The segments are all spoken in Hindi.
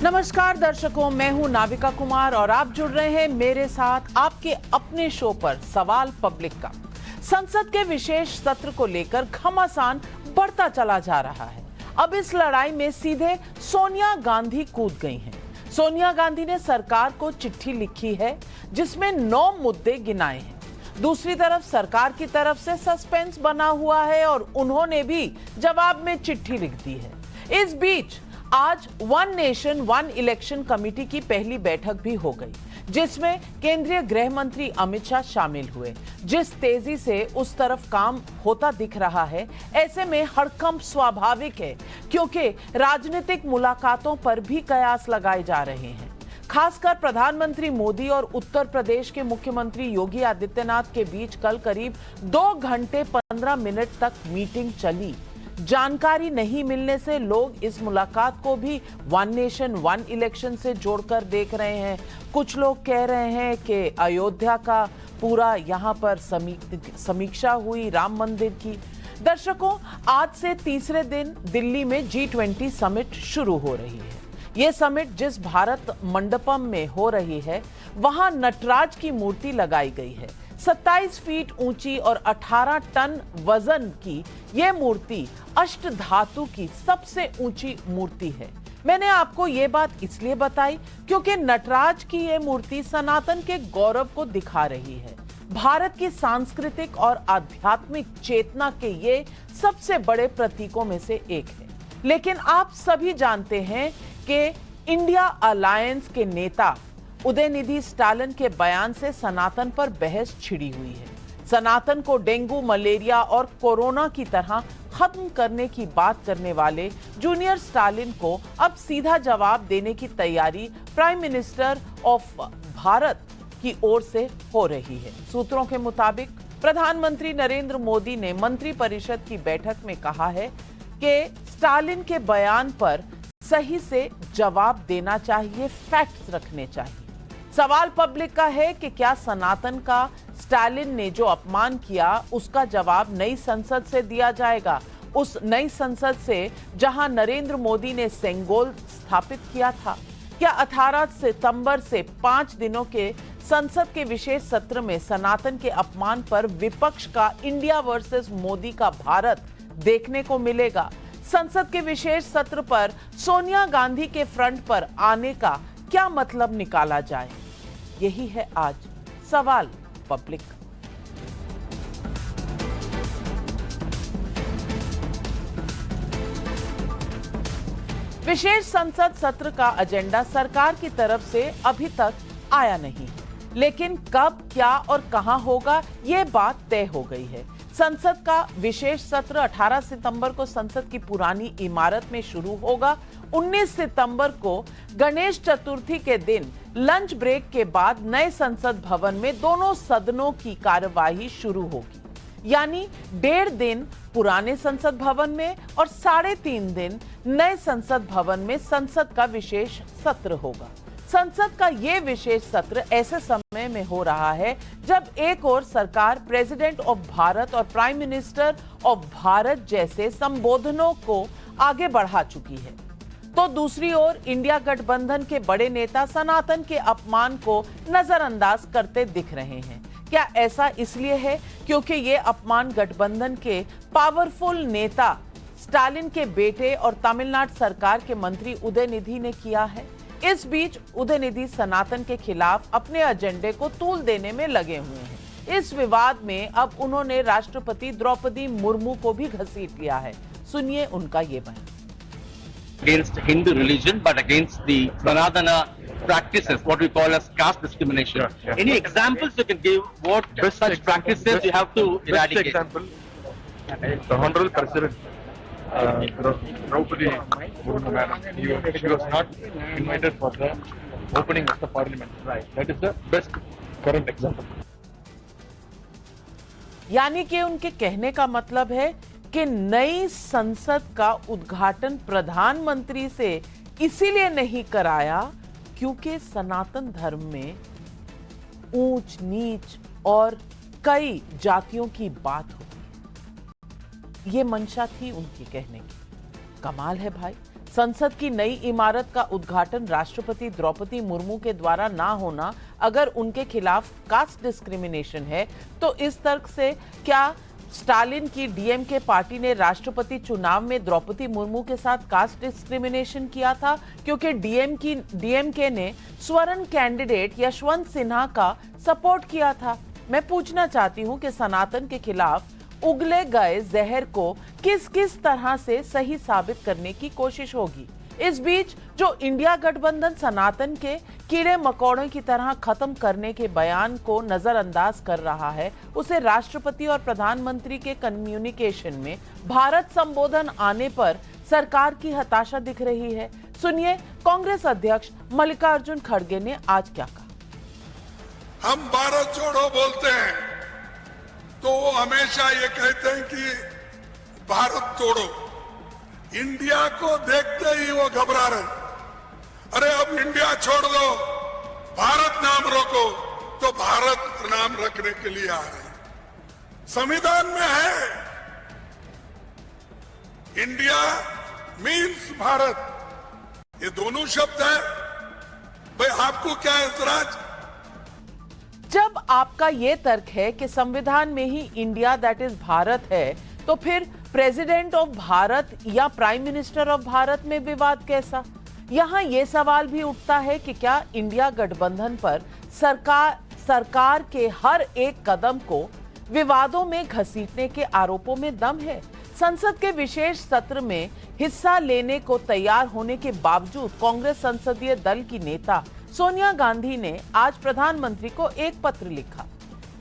नमस्कार दर्शकों, मैं हूं नाविका कुमार और आप जुड़ रहे हैं मेरे साथ आपके अपने शो पर सवाल पब्लिक का। संसद के विशेष सत्र को लेकर घमासान बढ़ता चला जा रहा है। अब इस लड़ाई में सीधे सोनिया गांधी कूद गई हैं। सोनिया गांधी ने सरकार को चिट्ठी लिखी है जिसमें 9 मुद्दे गिनाए हैं। दूसरी तरफ सरकार की तरफ से सस्पेंस बना हुआ है और उन्होंने भी जवाब में चिट्ठी लिख दी है। इस बीच आज one nation one election committee की पहली बैठक भी हो गई, जिसमें केंद्रीय गृह मंत्री अमित शाह शामिल हुए। जिस तेजी से उस तरफ काम होता दिख रहा है, ऐसे में हड़कंप स्वाभाविक है, क्योंकि राजनीतिक मुलाकातों पर भी कयास लगाए जा रहे हैं। खासकर प्रधानमंत्री मोदी और उत्तर प्रदेश के मुख्यमंत्री योगी आदित्यनाथ के बीच कल करीब 2 घंटे 15 मिनट तक मीटिंग चली। जानकारी नहीं मिलने से लोग इस मुलाकात को भी वन नेशन वन इलेक्शन से जोड़कर देख रहे हैं। कुछ लोग कह रहे हैं कि अयोध्या का पूरा यहां पर समीक्षा हुई राम मंदिर की। दर्शकों, आज से तीसरे दिन दिल्ली में G20 समिट शुरू हो रही है। ये समिट जिस भारत मंडपम में हो रही है, वहां नटराज की मूर्ति लगाई गई है। 27 फीट ऊंची और 18 टन वजन की यह मूर्ति अष्ट धातु की सबसे ऊंची मूर्ति है। मैंने आपको ये बात इसलिए बताई क्योंकि नटराज की यह मूर्ति सनातन के गौरव को दिखा रही है। भारत की सांस्कृतिक और आध्यात्मिक चेतना के ये सबसे बड़े प्रतीकों में से एक है। लेकिन आप सभी जानते हैं कि इंडिया अलायंस के नेता उदयनिधि स्टालिन के बयान से सनातन पर बहस छिड़ी हुई है। सनातन को डेंगू, मलेरिया और कोरोना की तरह खत्म करने की बात करने वाले जूनियर स्टालिन को अब सीधा जवाब देने की तैयारी प्राइम मिनिस्टर ऑफ भारत की ओर से हो रही है। सूत्रों के मुताबिक प्रधानमंत्री नरेंद्र मोदी ने मंत्रिपरिषद की बैठक में कहा है कि स्टालिन के बयान पर सही से जवाब देना चाहिए, फैक्ट्स रखने चाहिए। सवाल पब्लिक का है कि क्या सनातन का स्टालिन ने जो अपमान किया उसका जवाब नई संसद से दिया जाएगा, उस नई संसद से जहां नरेंद्र मोदी ने सेंगोल स्थापित किया था। क्या 18 सितंबर से 5 दिनों के संसद के विशेष सत्र में सनातन के अपमान पर विपक्ष का इंडिया वर्सेस मोदी का भारत देखने को मिलेगा? संसद के विशेष सत्र पर सोनिया गांधी के फ्रंट पर आने का क्या मतलब निकाला जाए? यही है आज सवाल पब्लिक। विशेष संसद सत्र का एजेंडा सरकार की तरफ से अभी तक आया नहीं, लेकिन कब, क्या और कहां होगा, यह बात तय हो गई है। संसद का विशेष सत्र 18 सितंबर को संसद की पुरानी इमारत में शुरू होगा। 19 सितंबर को गणेश चतुर्थी के दिन लंच ब्रेक के बाद नए संसद भवन में दोनों सदनों की कार्यवाही शुरू होगी। यानी 1.5 दिन पुराने संसद भवन में और 3.5 दिन नए संसद भवन में संसद का विशेष सत्र होगा। संसद का यह विशेष सत्र ऐसे समय में हो रहा है जब एक ओर सरकार प्रेसिडेंट ऑफ भारत और प्राइम मिनिस्टर ऑफ भारत जैसे संबोधनों को आगे बढ़ा चुकी है, तो दूसरी ओर इंडिया गठबंधन के बड़े नेता सनातन के अपमान को नजरअंदाज करते दिख रहे हैं। क्या ऐसा इसलिए है क्योंकि ये अपमान गठबंधन के पावरफुल नेता स्टालिन के बेटे और तमिलनाडु सरकार के मंत्री उदयनिधि ने किया है? इस बीच उदयनिधि सनातन के खिलाफ अपने एजेंडे को तूल देने में लगे हुए हैं। इस विवाद में अब उन्होंने राष्ट्रपति द्रौपदी मुर्मू को भी घसीट लिया है। सुनिए उनका ये बयान। Against Hindu religion, but against the Sanatana practices, what we call as caste discrimination. Yeah. Any examples you can give what such practices you have to eradicate? Best example, the Honorable President Draupadi Murmu madam, she was not invited for the opening of the parliament. Right. That is the best current example. यानी कि उनके कहने का मतलब है कि नई संसद का उद्घाटन प्रधानमंत्री से इसीलिए नहीं कराया क्योंकि सनातन धर्म में ऊंच नीच और कई जातियों की बात होती है। ये मंशा थी उनकी कहने की। कमाल है भाई, संसद की नई इमारत का उद्घाटन राष्ट्रपति द्रौपदी मुर्मू के द्वारा ना होना अगर उनके खिलाफ कास्ट डिस्क्रिमिनेशन है, तो इस तर्क से क्या स्टालिन की डीएमके पार्टी ने राष्ट्रपति चुनाव में द्रौपदी मुर्मू के साथ कास्ट डिस्क्रिमिनेशन किया था क्योंकि डीएमके ने स्वर्ण कैंडिडेट यशवंत सिन्हा का सपोर्ट किया था? मैं पूछना चाहती हूं कि सनातन के खिलाफ उगले गए जहर को किस किस तरह से सही साबित करने की कोशिश होगी। इस बीच जो इंडिया गठबंधन सनातन के कीड़े मकोड़ों की तरह खत्म करने के बयान को नजरअंदाज कर रहा है, उसे राष्ट्रपति और प्रधानमंत्री के कम्युनिकेशन में भारत संबोधन आने पर सरकार की हताशा दिख रही है। सुनिए कांग्रेस अध्यक्ष मल्लिकार्जुन खड़गे ने आज क्या कहा। हम भारत जोड़ो बोलते हैं तो वो हमेशा ये कहते हैं कि भारत तोड़ो। इंडिया को देखते ही वो घबरा रहे। अरे अब इंडिया छोड़ दो, भारत नाम रोको, तो भारत नाम रखने के लिए आ रहे हैं। संविधान में है इंडिया मीन्स भारत, ये दोनों शब्द है। भाई आपको क्या ऐतराज? जब आपका यह तर्क है कि संविधान में ही इंडिया दैट इज भारत है, तो फिर प्रेसिडेंट ऑफ भारत या प्राइम मिनिस्टर ऑफ भारत में विवाद कैसा? यहां यह सवाल भी उठता है कि क्या इंडिया गठबंधन पर सरकार के हर एक कदम को विवादों में घसीटने के आरोपों में दम है? संसद के विशेष सत्र में हिस्सा लेने को तैयार होने के बावजूद कांग्रेस संसदीय दल की नेता सोनिया गांधी ने आज प्रधानमंत्री को एक पत्र लिखा।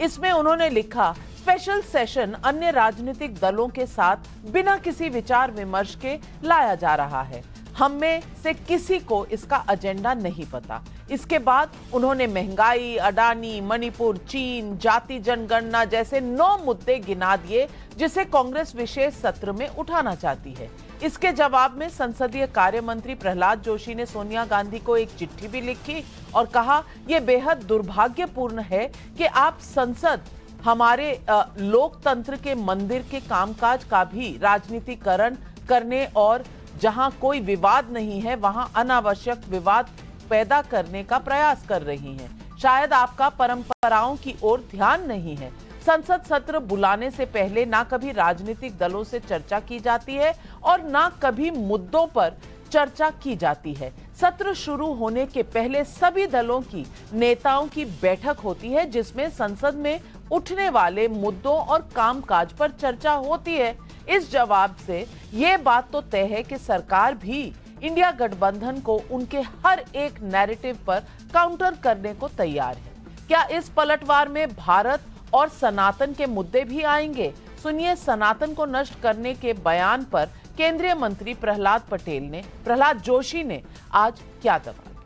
इसमें उन्होंने लिखा, स्पेशल सेशन अन्य राजनीतिक दलों के साथ बिना किसी विचार विमर्श के लाया जा रहा है। हम में से किसी को इसका एजेंडा नहीं पता। इसके बाद उन्होंने महंगाई, अडानी, मणिपुर, चीन, जाति जनगणना जैसे 9 मुद्दे गिना दिए जिसे कांग्रेस विशेष सत्र में उठाना चाहती है। इसके जवाब में संसदीय कार्य मंत्री प्रहलाद जोशी ने सोनिया गांधी को एक चिट्ठी भी लिखी और कहा, यह बेहद दुर्भाग्यपूर्ण है कि आप संसद हमारे लोकतंत्र के मंदिर के कामकाज का भी राजनीतिकरण करने और जहां कोई विवाद नहीं है वहां अनावश्यक विवाद पैदा करने का प्रयास कर रही हैं। शायद आपका परंपराओं की ओर ध्यान नहीं है। संसद सत्र बुलाने से पहले ना कभी राजनीतिक दलों से चर्चा की जाती है और ना कभी मुद्दों पर चर्चा की जाती है। सत्र शुरू होने के पहले सभी दलों की नेताओं की बैठक होती है जिसमें संसद में उठने वाले मुद्दों और कामकाज पर चर्चा होती है। इस जवाब से यह बात तो तय है कि सरकार भी इंडिया गठबंधन को उनके हर एक नैरेटिव पर काउंटर करने को तैयार है। क्या इस पलटवार में भारत और सनातन के मुद्दे भी आएंगे? सुनिए सनातन को नष्ट करने के बयान पर केंद्रीय मंत्री प्रहलाद जोशी ने आज क्या दगा।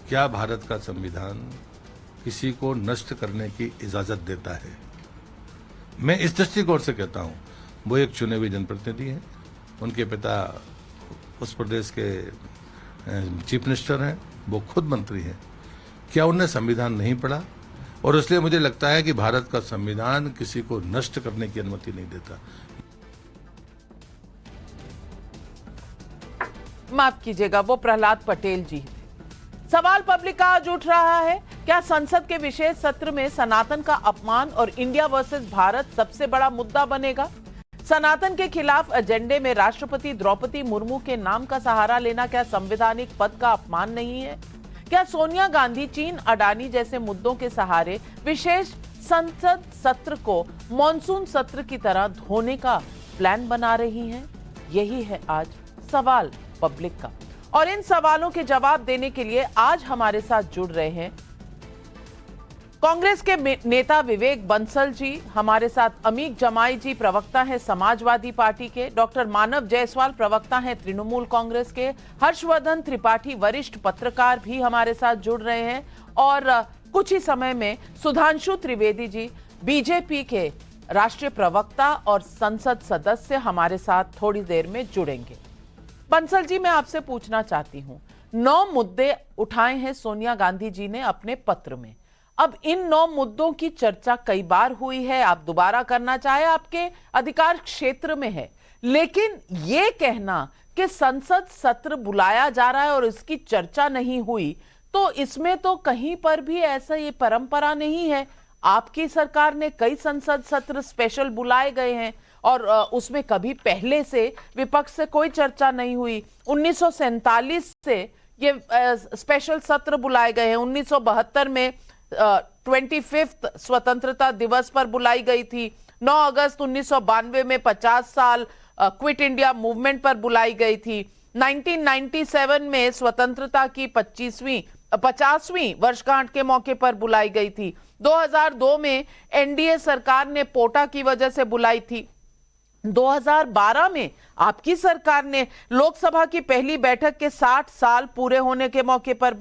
क्या भारत का संविधान किसी को नष्ट करने की इजाजत देता है? मैं इस दृष्टिकोण से कहता हूं, वो एक चुने हुए जनप्रतिनिधि हैं, उनके पिता उस प्रदेश के चीफ मिनिस्टर हैं, वो खुद मंत्री हैं। क्या उन्हें संविधान नहीं पढ़ा? और इसलिए मुझे लगता है कि भारत का संविधान किसी को नष्ट करने की अनुमति नहीं देता। माफ कीजिएगा, वो प्रहलाद पटेल जी। सवाल पब्लिक का आज उठ रहा है, क्या संसद के विशेष सत्र में सनातन का अपमान और इंडिया वर्सेस भारत सबसे बड़ा मुद्दा बनेगा? सनातन के खिलाफ एजेंडे में राष्ट्रपति द्रौपदी मुर्मू के नाम का सहारा लेना क्या संवैधानिक पद का अपमान नहीं है? क्या सोनिया गांधी चीन, अडानी जैसे मुद्दों के सहारे विशेष संसद सत्र को मॉनसून सत्र की तरह धोने का प्लान बना रही हैं? यही है आज सवाल पब्लिक का। और इन सवालों के जवाब देने के लिए आज हमारे साथ जुड़ रहे हैं कांग्रेस के नेता विवेक बंसल जी, हमारे साथ अमीक जमाई जी प्रवक्ता हैं समाजवादी पार्टी के, डॉक्टर मानव जायसवाल प्रवक्ता हैं तृणमूल कांग्रेस के, हर्षवर्धन त्रिपाठी वरिष्ठ पत्रकार भी हमारे साथ जुड़ रहे हैं और कुछ ही समय में सुधांशु त्रिवेदी जी बीजेपी के राष्ट्रीय प्रवक्ता और संसद सदस्य हमारे साथ थोड़ी देर में जुड़ेंगे। बंसल जी, मैं आपसे पूछना चाहती हूं, 9 मुद्दे उठाए हैं सोनिया गांधी जी ने अपने पत्र में। अब इन 9 मुद्दों की चर्चा कई बार हुई है, आप दोबारा करना चाहे आपके अधिकार क्षेत्र में है, लेकिन यह कहना कि संसद सत्र बुलाया जा रहा है और इसकी चर्चा नहीं हुई, तो इसमें तो कहीं पर भी ऐसा ये परंपरा नहीं है। आपकी सरकार ने कई संसद सत्र स्पेशल बुलाए गए हैं और उसमें कभी पहले से विपक्ष से कोई चर्चा नहीं हुई। 1947 से ये स्पेशल सत्र बुलाए गए हैं। 1972 में 25th स्वतंत्रता दिवस पर बुलाई गई थी। 9 अगस्त 1992 में 50 साल क्विट इंडिया मूवमेंट पर बुलाई गई थी। 1997 में स्वतंत्रता की 50वीं वर्षगांठ के मौके पर बुलाई गई थी। 2002 में एनडीए सरकार ने पोटा की वजह से बुलाई थी। 2012 में आपकी सरकार ने लोकसभा की पहली बैठक के 60 साल पूरे होने के मौके पर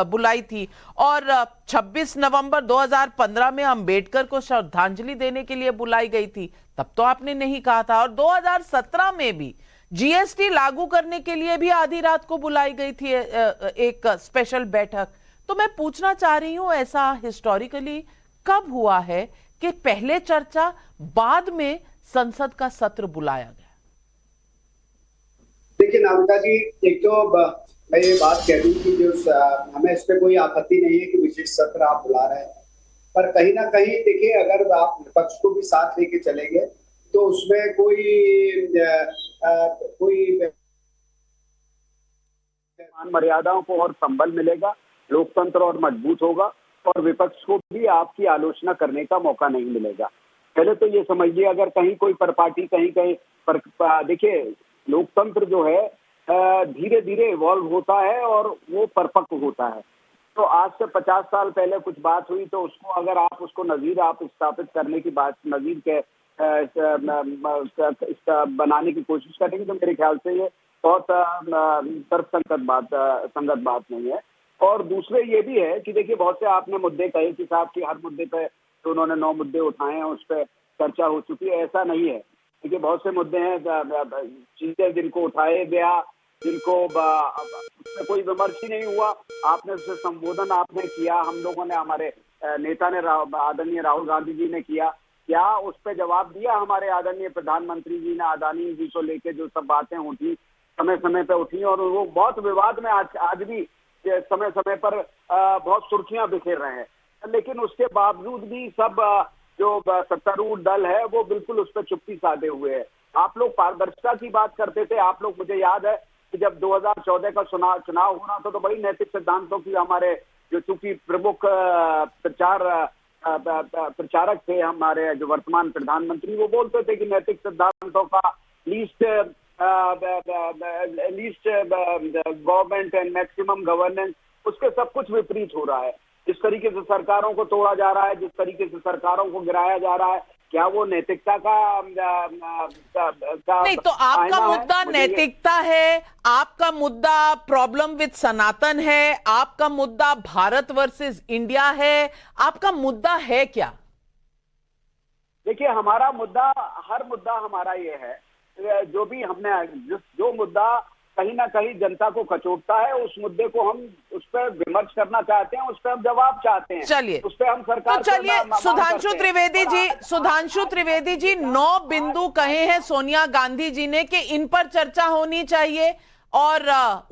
बुलाई थी और 26 नवंबर 2015 में अंबेडकर को श्रद्धांजलि देने के लिए बुलाई गई थी। तब तो आपने नहीं कहा था। और 2017 में भी जीएसटी लागू करने के लिए भी आधी रात को बुलाई गई थी एक स्पेशल बैठक। तो मैं पूछना चाह रही हूं, ऐसा हिस्टोरिकली कब हुआ है कि पहले चर्चा बाद में संसद का सत्र बुलाया गया? देखिए नाविका जी, एक तो मैं ये बात कह दूं कि जो हमें इस पे कोई आपत्ति नहीं है कि विशेष सत्र आप बुला रहे हैं, पर कहीं ना कहीं देखिए, अगर आप विपक्ष को भी साथ लेके चलेंगे तो उसमें कोई मर्यादाओं को और संबल मिलेगा, लोकतंत्र और मजबूत होगा और विपक्ष को भी आपकी आलोचना करने का मौका नहीं मिलेगा। पहले तो ये समझिए, अगर कहीं कोई परपार्टी देखिए, लोकतंत्र जो है धीरे धीरे इवॉल्व होता है और वो परिपक्व होता है। तो आज से 50 साल पहले कुछ बात हुई तो उसको अगर आप उसको नजीर आप स्थापित करने की बात, नजीर के बनाने की कोशिश करेंगे तो मेरे ख्याल से ये बहुत संगत बात नहीं है। और दूसरे ये भी है कि देखिए, बहुत से आपने मुद्दे कहे कि साहब की हर मुद्दे पे तो उन्होंने 9 मुद्दे उठाए हैं, उस पर चर्चा हो चुकी है। ऐसा नहीं है। देखिए, बहुत से मुद्दे हैं, चीजें जिनको उठाया गया, जिनको उसमें कोई विमर्श ही नहीं हुआ, आपने उससे संबोधन आपने किया, हम लोगों ने, हमारे नेता ने, आदरणीय राहुल गांधी जी ने किया, क्या उस पर जवाब दिया हमारे आदरणीय प्रधानमंत्री जी ने? अदानी जी को लेके जो सब बातें उठी, समय समय पर उठी और वो बहुत विवाद में आज भी समय समय पर बहुत सुर्खियां बिखेर रहे हैं। लेकिन उसके बावजूद भी सब जो सत्तारूढ़ दल है वो बिल्कुल उस पर चुप्पी साधे हुए है। आप लोग पारदर्शिता की बात करते थे। आप लोग, मुझे याद है कि जब 2014 का चुनाव होना था तो बड़ी नैतिक सिद्धांतों की हमारे जो चूंकि प्रमुख प्रचारक थे हमारे जो वर्तमान प्रधानमंत्री, वो बोलते थे कि नैतिक सिद्धांतों का least government and maximum governance, उसके सब कुछ विपरीत हो रहा है। जिस तरीके से सरकारों को तोड़ा जा रहा है, जिस तरीके से सरकारों को गिराया जा रहा है, क्या वो नैतिकता का नहीं? तो आपका मुद्दा नैतिकता है, आपका मुद्दा प्रॉब्लम विद सनातन है, आपका मुद्दा भारत वर्सेस इंडिया है, आपका मुद्दा है क्या? देखिए, हमारा मुद्दा, हर मुद्दा हमारा ये है, जो भी हमने जो मुद्दा कहीं ना कहीं जनता को कचोटता है, उस मुद्दे को हम उस पर विमर्श करना चाहते हैं, उस पर हम जवाब चाहते हैं। चलिए, उस पर हम सरकार, तो चलिए सुधांशु त्रिवेदी जी 9 बिंदु कहे हैं सोनिया गांधी जी ने कि इन पर चर्चा होनी चाहिए और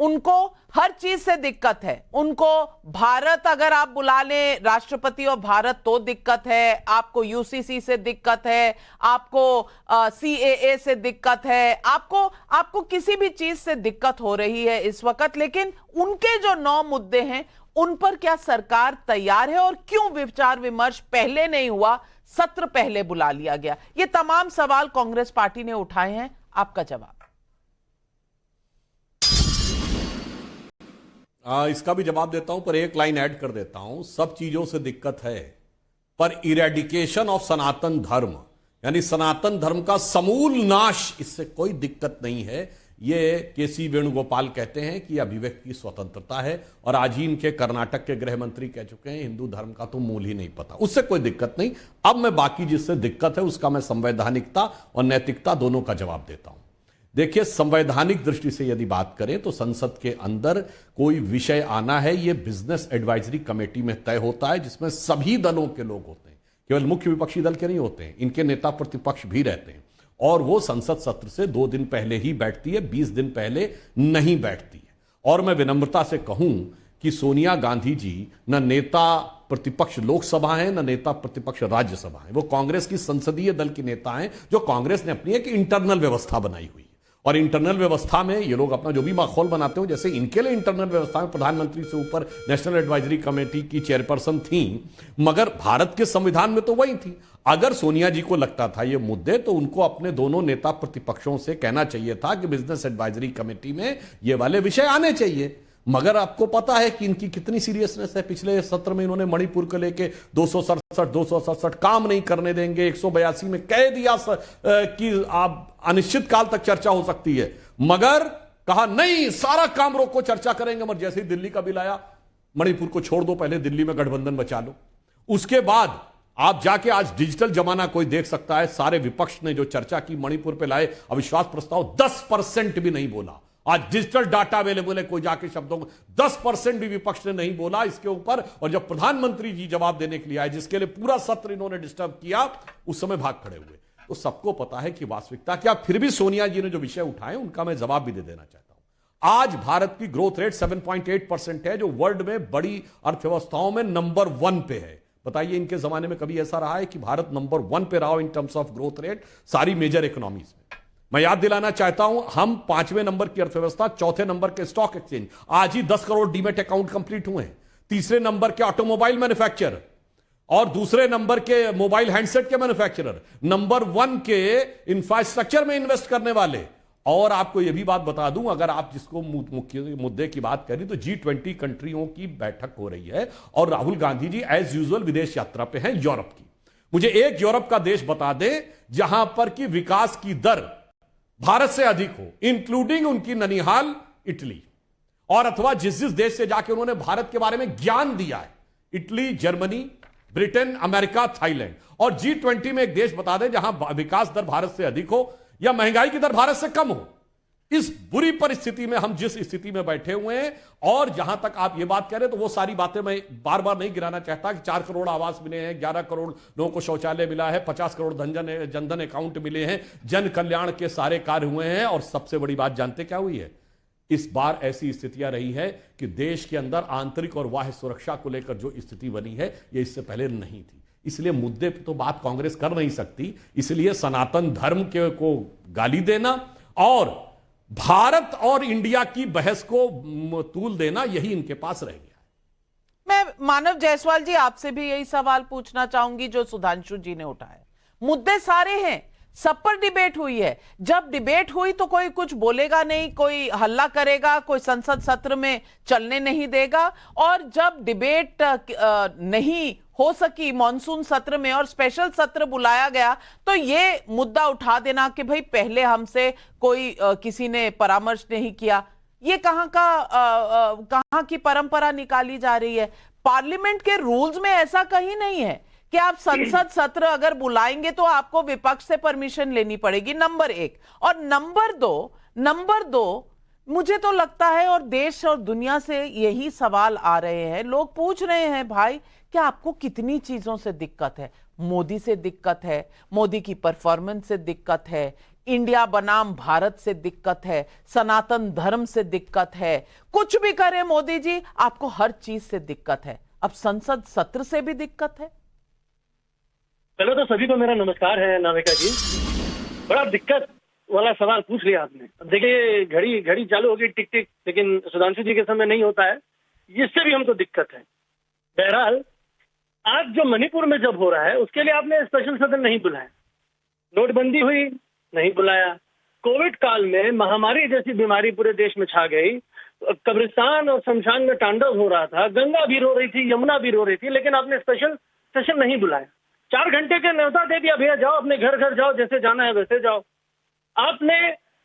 उनको हर चीज से दिक्कत है। उनको भारत अगर आप बुला लें, राष्ट्रपति और भारत, तो दिक्कत है। आपको यूसीसी से दिक्कत है, आपको सीएए से दिक्कत है, आपको किसी भी चीज से दिक्कत हो रही है इस वक्त। लेकिन उनके जो 9 मुद्दे हैं उन पर क्या सरकार तैयार है और क्यों विचार विमर्श पहले नहीं हुआ, सत्र पहले बुला लिया गया? ये तमाम सवाल कांग्रेस पार्टी ने उठाए हैं। आपका जवाब? इसका भी जवाब देता हूं, पर एक लाइन ऐड कर देता हूं। सब चीजों से दिक्कत है, पर इरेडिकेशन ऑफ सनातन धर्म, यानी सनातन धर्म का समूल नाश, इससे कोई दिक्कत नहीं है। ये केसी वेणुगोपाल कहते हैं कि अभिव्यक्ति की स्वतंत्रता है, और आज ही इनके कर्नाटक के गृह मंत्री कह चुके हैं हिंदू धर्म का तो मूल ही नहीं पता। उससे कोई दिक्कत नहीं। अब मैं बाकी जिससे दिक्कत है उसका मैं संवैधानिकता और नैतिकता दोनों का जवाब देता हूं। देखिए, संवैधानिक दृष्टि से यदि बात करें तो संसद के अंदर कोई विषय आना है, यह बिजनेस एडवाइजरी कमेटी में तय होता है, जिसमें सभी दलों के लोग होते हैं, केवल मुख्य विपक्षी दल के नहीं होते हैं, इनके नेता प्रतिपक्ष भी रहते हैं। और वो संसद सत्र से 2 दिन पहले ही बैठती है, 20 दिन पहले नहीं बैठती है। और मैं विनम्रता से कहूं कि सोनिया गांधी जी न नेता प्रतिपक्ष लोकसभा है, न नेता प्रतिपक्ष राज्यसभा है। वो कांग्रेस की संसदीय दल की नेता हैं, जो कांग्रेस ने अपनी एक इंटरनल व्यवस्था बनाई हुई है। और इंटरनल व्यवस्था में ये लोग अपना जो भी माहौल बनाते हो, जैसे इनके लिए इंटरनल व्यवस्था में प्रधानमंत्री से ऊपर नेशनल एडवाइजरी कमेटी की चेयरपर्सन थी, मगर भारत के संविधान में तो वही थी। अगर सोनिया जी को लगता था ये मुद्दे, तो उनको अपने दोनों नेता प्रतिपक्षों से कहना चाहिए था कि बिजनेस एडवाइजरी कमेटी में ये वाले विषय आने चाहिए। मगर आपको पता है कि इनकी कितनी सीरियसनेस है। पिछले सत्र में इन्होंने मणिपुर को लेके 267 काम नहीं करने देंगे, 182 में कह दिया कि आप अनिश्चित काल तक चर्चा हो सकती है, मगर कहा नहीं सारा काम रोको, चर्चा करेंगे। मगर जैसे ही दिल्ली का बिल आया, मणिपुर को छोड़ दो, पहले दिल्ली में गठबंधन बचा लो। उसके बाद आप जाके आज डिजिटल जमाना कोई देख सकता है, सारे विपक्ष ने जो चर्चा की मणिपुर पे लाए अविश्वास प्रस्ताव, 10% भी नहीं बोला। आज डिजिटल डाटा अवेलेबल है, कोई जाके शब्दों को 10% भी विपक्ष ने नहीं बोला इसके ऊपर। और जब प्रधानमंत्री जी जवाब देने के लिए आए, जिसके लिए पूरा सत्र इन्होंने डिस्टर्ब किया, उस समय भाग खड़े हुए। तो सबको पता है कि वास्तविकता क्या। फिर भी सोनिया जी ने जो विषय उठाए उनका मैं जवाब भी दे देना चाहता हूं। आज भारत की ग्रोथ रेट 7.8% है, जो वर्ल्ड में बड़ी अर्थव्यवस्थाओं में नंबर 1 पे है। बताइए इनके जमाने में कभी ऐसा रहा है कि भारत नंबर 1 पे रहा हो in terms of growth rate सारी मेजर इकोनॉमीज में? मैं याद दिलाना चाहता हूं, हम 5वें नंबर की अर्थव्यवस्था, 4थे नंबर के स्टॉक एक्सचेंज, आज ही 10 करोड़ डीमेट अकाउंट कंप्लीट हुए हैं। तीसरे नंबर के ऑटोमोबाइल मैन्युफैक्चरर और दूसरे नंबर के मोबाइल हैंडसेट के मैन्युफैक्चरर, नंबर 1 के इंफ्रास्ट्रक्चर में इन्वेस्ट करने वाले। और आपको यह भी बात बता दूं, अगर आप जिसको मुख्य मुद्दे की बात करें, तो G20 कंट्रियों की बैठक हो रही है और राहुल गांधी जी एज यूजुअल विदेश यात्रा पे हैं यूरोप की। मुझे एक यूरोप का देश बता दें जहां पर की विकास की दर भारत से अधिक हो, इंक्लूडिंग उनकी ननिहाल इटली, और अथवा जिस जिस देश से जाके उन्होंने भारत के बारे में ज्ञान दिया है, Italy, Germany, Britain, America, Thailand. और G20 में एक देश बता दें जहां विकास दर भारत से अधिक हो या महंगाई की दर भारत से कम हो। इस बुरी परिस्थिति में हम जिस स्थिति में बैठे हुए हैं, और जहां तक आप ये बात कह रहे हैं, तो वो सारी बातें मैं बार बार नहीं गिराना चाहता कि 4 करोड़ आवास मिले हैं, 11 करोड़ लोगों को शौचालय मिला है, 50 करोड़ जनधन अकाउंट मिले हैं, जन कल्याण के सारे कार्य हुए हैं। और सबसे बड़ी बात जानते क्या हुई है? इस बार ऐसी स्थितियां रही है कि देश के अंदर आंतरिक और बाह्य सुरक्षा को लेकर जो स्थिति बनी है, ये इससे पहले नहीं थी। इसलिए मुद्दे पर तो बात कांग्रेस कर नहीं सकती। इसलिए सनातन धर्म के को गाली देना और भारत और इंडिया की बहस को तूल देना, यही इनके पास रह गया। मैं मानव जायसवाल जी आपसे भी यही सवाल पूछना चाहूंगी जो सुधांशु जी ने उठाया। मुद्दे सारे हैं, सब पर डिबेट हुई है। जब डिबेट हुई तो कोई कुछ बोलेगा नहीं, कोई हल्ला करेगा, कोई संसद सत्र में चलने नहीं देगा। और जब डिबेट नहीं हो सकी मॉनसून सत्र में और स्पेशल सत्र बुलाया गया, तो ये मुद्दा उठा देना कि भाई पहले हमसे कोई किसी ने परामर्श नहीं किया, ये कहां की परंपरा निकाली जा रही है? पार्लियामेंट के रूल्स में ऐसा कहीं नहीं है कि आप संसद सत्र अगर बुलाएंगे तो आपको विपक्ष से परमिशन लेनी पड़ेगी, नंबर 1। और नंबर दो मुझे तो लगता है, और देश और दुनिया से यही सवाल आ रहे हैं, लोग पूछ रहे हैं भाई कि आपको कितनी चीजों से दिक्कत है? मोदी से दिक्कत है, मोदी की परफॉर्मेंस से दिक्कत है, इंडिया बनाम भारत से दिक्कत है, सनातन धर्म से दिक्कत है, कुछ भी करे मोदी जी आपको हर चीज से दिक्कत है। अब संसद सत्र से भी दिक्कत है। पहले तो सभी को मेरा नमस्कार है नाविका जी। बड़ा दिक्कत वाला सवाल पूछ लिया आपने। अब देखिए घड़ी चालू होगी टिक टिक, लेकिन सुधांशु जी के समय नहीं होता है, इससे भी हमको दिक्कत है। बहरहाल आज जो मणिपुर में जब हो रहा है उसके लिए आपने स्पेशल सदन नहीं बुलाया, नोटबंदी हुई नहीं बुलाया, कोविड काल में महामारी जैसी बीमारी पूरे देश में छा गई, कब्रिस्तान और शमशान में तांडव हो रहा था, गंगा भी रो रही थी, यमुना भी रो रही थी, लेकिन आपने स्पेशल सेशन नहीं बुलाया। 4 घंटे के न्योता दे दिया, भैया जाओ अपने घर घर जाओ, जैसे जाना है वैसे जाओ। आपने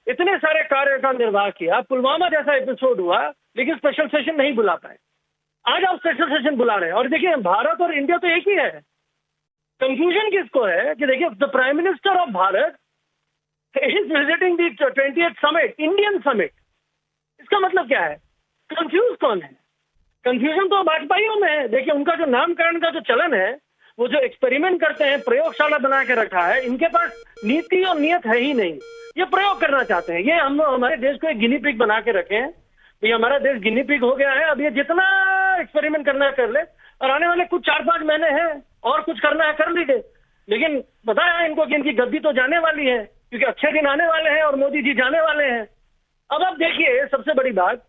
इतने सारे कार्य का निर्वाह किया, पुलवामा जैसा एपिसोड हुआ, लेकिन स्पेशल सेशन नहीं बुला पाए। आज आप स्पेशल सेशन बुला रहे हैं। और देखिए भारत और इंडिया तो एक ही है। कंफ्यूजन किसको है कि देखिए the prime minister of Bharat is visiting the 20th summit, Indian summit. इसका मतलब क्या है? कंफ्यूज कौन है? कंफ्यूजन तो भाजपाइयों में है। देखिए उनका जो नामकरण का जो चलन है वो जो एक्सपेरिमेंट करते हैं, प्रयोगशाला बना के रखा है, इनके पास नीति और नियत है ही नहीं। ये प्रयोग करना चाहते हैं। ये हम हमारे देश को एक गिनी पिग बना के रखे हैं। ये हमारा देश गिनी पिग हो गया है। अब ये जितना एक्सपेरिमेंट करना है कर ले, और आने वाले कुछ 4-5 महीने हैं और कुछ करना है कर लीजिए, लेकिन पता है इनको कि इनकी गद्दी तो जाने वाली है, क्योंकि अच्छे दिन आने वाले हैं और मोदी जी जाने वाले हैं। अब आप देखिए, सबसे बड़ी बात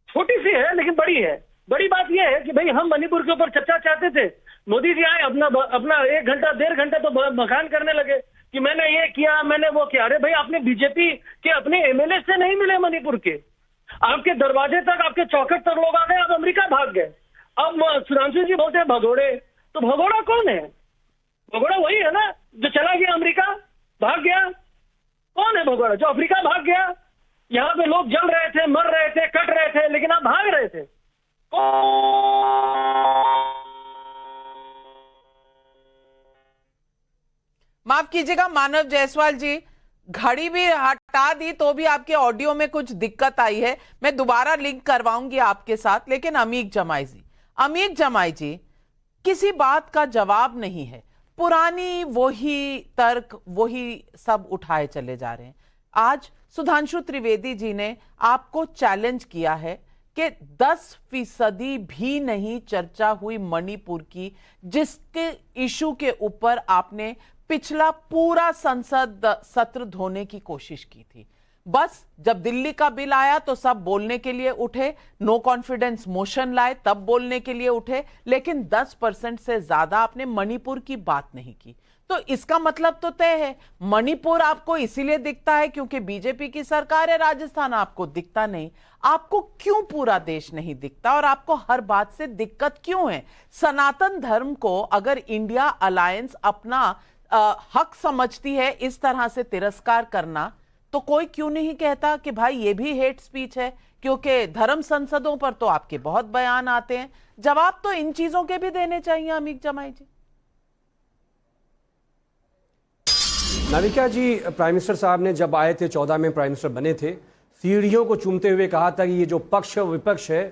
छोटी सी है लेकिन बड़ी है। बड़ी बात यह है कि भाई हम मणिपुर के ऊपर चर्चा चाहते थे, मोदी जी आए, अपना 1 घंटा 1.5 घंटा तो बखान करने लगे कि मैंने ये किया, मैंने वो किया। अरे भाई, आपने बीजेपी के अपने एमएलए से नहीं मिले मणिपुर के, आपके दरवाजे तक, आपके चौखट तक लोग आ गए, आप अमेरिका भाग गए। अब सुधांशु जी बोलते हैं भगोड़े, तो भगोड़ा कौन है? भगोड़ा वही है ना जो चला गया अमेरिका, भाग गया। कौन है भगोड़ा? जो अफ्रीका भाग गया। यहाँ पे लोग जल रहे थे, मर रहे थे, कट रहे थे, लेकिन आप भाग रहे थे। माफ कीजिएगा मानव जायसवाल जी, घड़ी भी हटा दी तो भी आपके ऑडियो में कुछ दिक्कत आई है। मैं दोबारा लिंक करवाऊंगी आपके साथ। लेकिन अमीक जमाई जी, किसी बात का जवाब नहीं है। पुरानी वही तर्क, वही सब उठाए चले जा रहे हैं। आज सुधांशु त्रिवेदी जी ने आपको चैलेंज किया है कि 10% भी नहीं चर्चा हुई मणिपुर की, जिसके इशू के ऊपर आपने पिछला पूरा संसद सत्र धोने की कोशिश की थी। बस जब दिल्ली का बिल आया तो सब बोलने के लिए उठे, नो कॉन्फिडेंस मोशन लाए तब बोलने के लिए उठे, लेकिन 10% से ज्यादा आपने मणिपुर की बात नहीं की। तो इसका मतलब तो तय है, मणिपुर आपको इसीलिए दिखता है क्योंकि बीजेपी की सरकार है, राजस्थान आपको दिखता नहीं। आपको क्यों पूरा देश नहीं दिखता और आपको हर बात से दिक्कत क्यों है? सनातन धर्म को अगर इंडिया अलायंस अपना हक समझती है इस तरह से तिरस्कार करना, तो कोई क्यों नहीं कहता कि भाई ये भी हेट स्पीच है? क्योंकि धर्म संसदों पर तो आपके बहुत बयान आते हैं। जवाब तो इन चीजों के भी देने चाहिए अमीक जमाई जी। नाविका जी, प्राइम मिनिस्टर साहब ने जब आए थे 14 में प्राइम मिनिस्टर बने थे, सीढ़ियों को चूमते हुए कहा था कि ये जो पक्ष विपक्ष है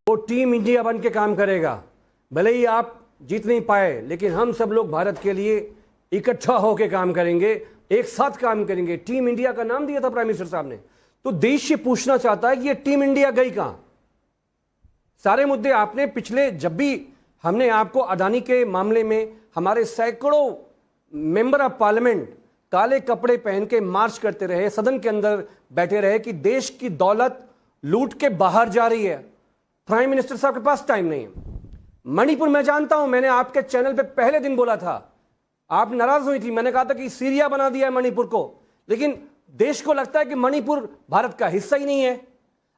वो टीम इंडिया बन के काम करेगा। भले ही आप जीत नहीं पाए, लेकिन हम सब लोग भारत के लिए इकट्ठा होकर काम करेंगे, एक साथ काम करेंगे। टीम इंडिया का नाम दिया था प्राइम मिनिस्टर साहब ने। तो देश ये पूछना चाहता है कि ये टीम इंडिया गई कहां? सारे मुद्दे आपने पिछले, जब भी हमने आपको अडानी के मामले में, हमारे सैकड़ों मेंबर ऑफ पार्लियामेंट काले कपड़े पहन के मार्च करते रहे, सदन के अंदर बैठे रहे कि देश की दौलत लूट के बाहर जा रही है, प्राइम मिनिस्टर साहब के पास टाइम नहीं है। मणिपुर मैं जानता हूं, मैंने आपके चैनल पे पहले दिन बोला था, आप नाराज हुई थी। मैंने कहा था कि सीरिया बना दिया है मणिपुर को, लेकिन देश को लगता है कि मणिपुर भारत का हिस्सा ही नहीं है।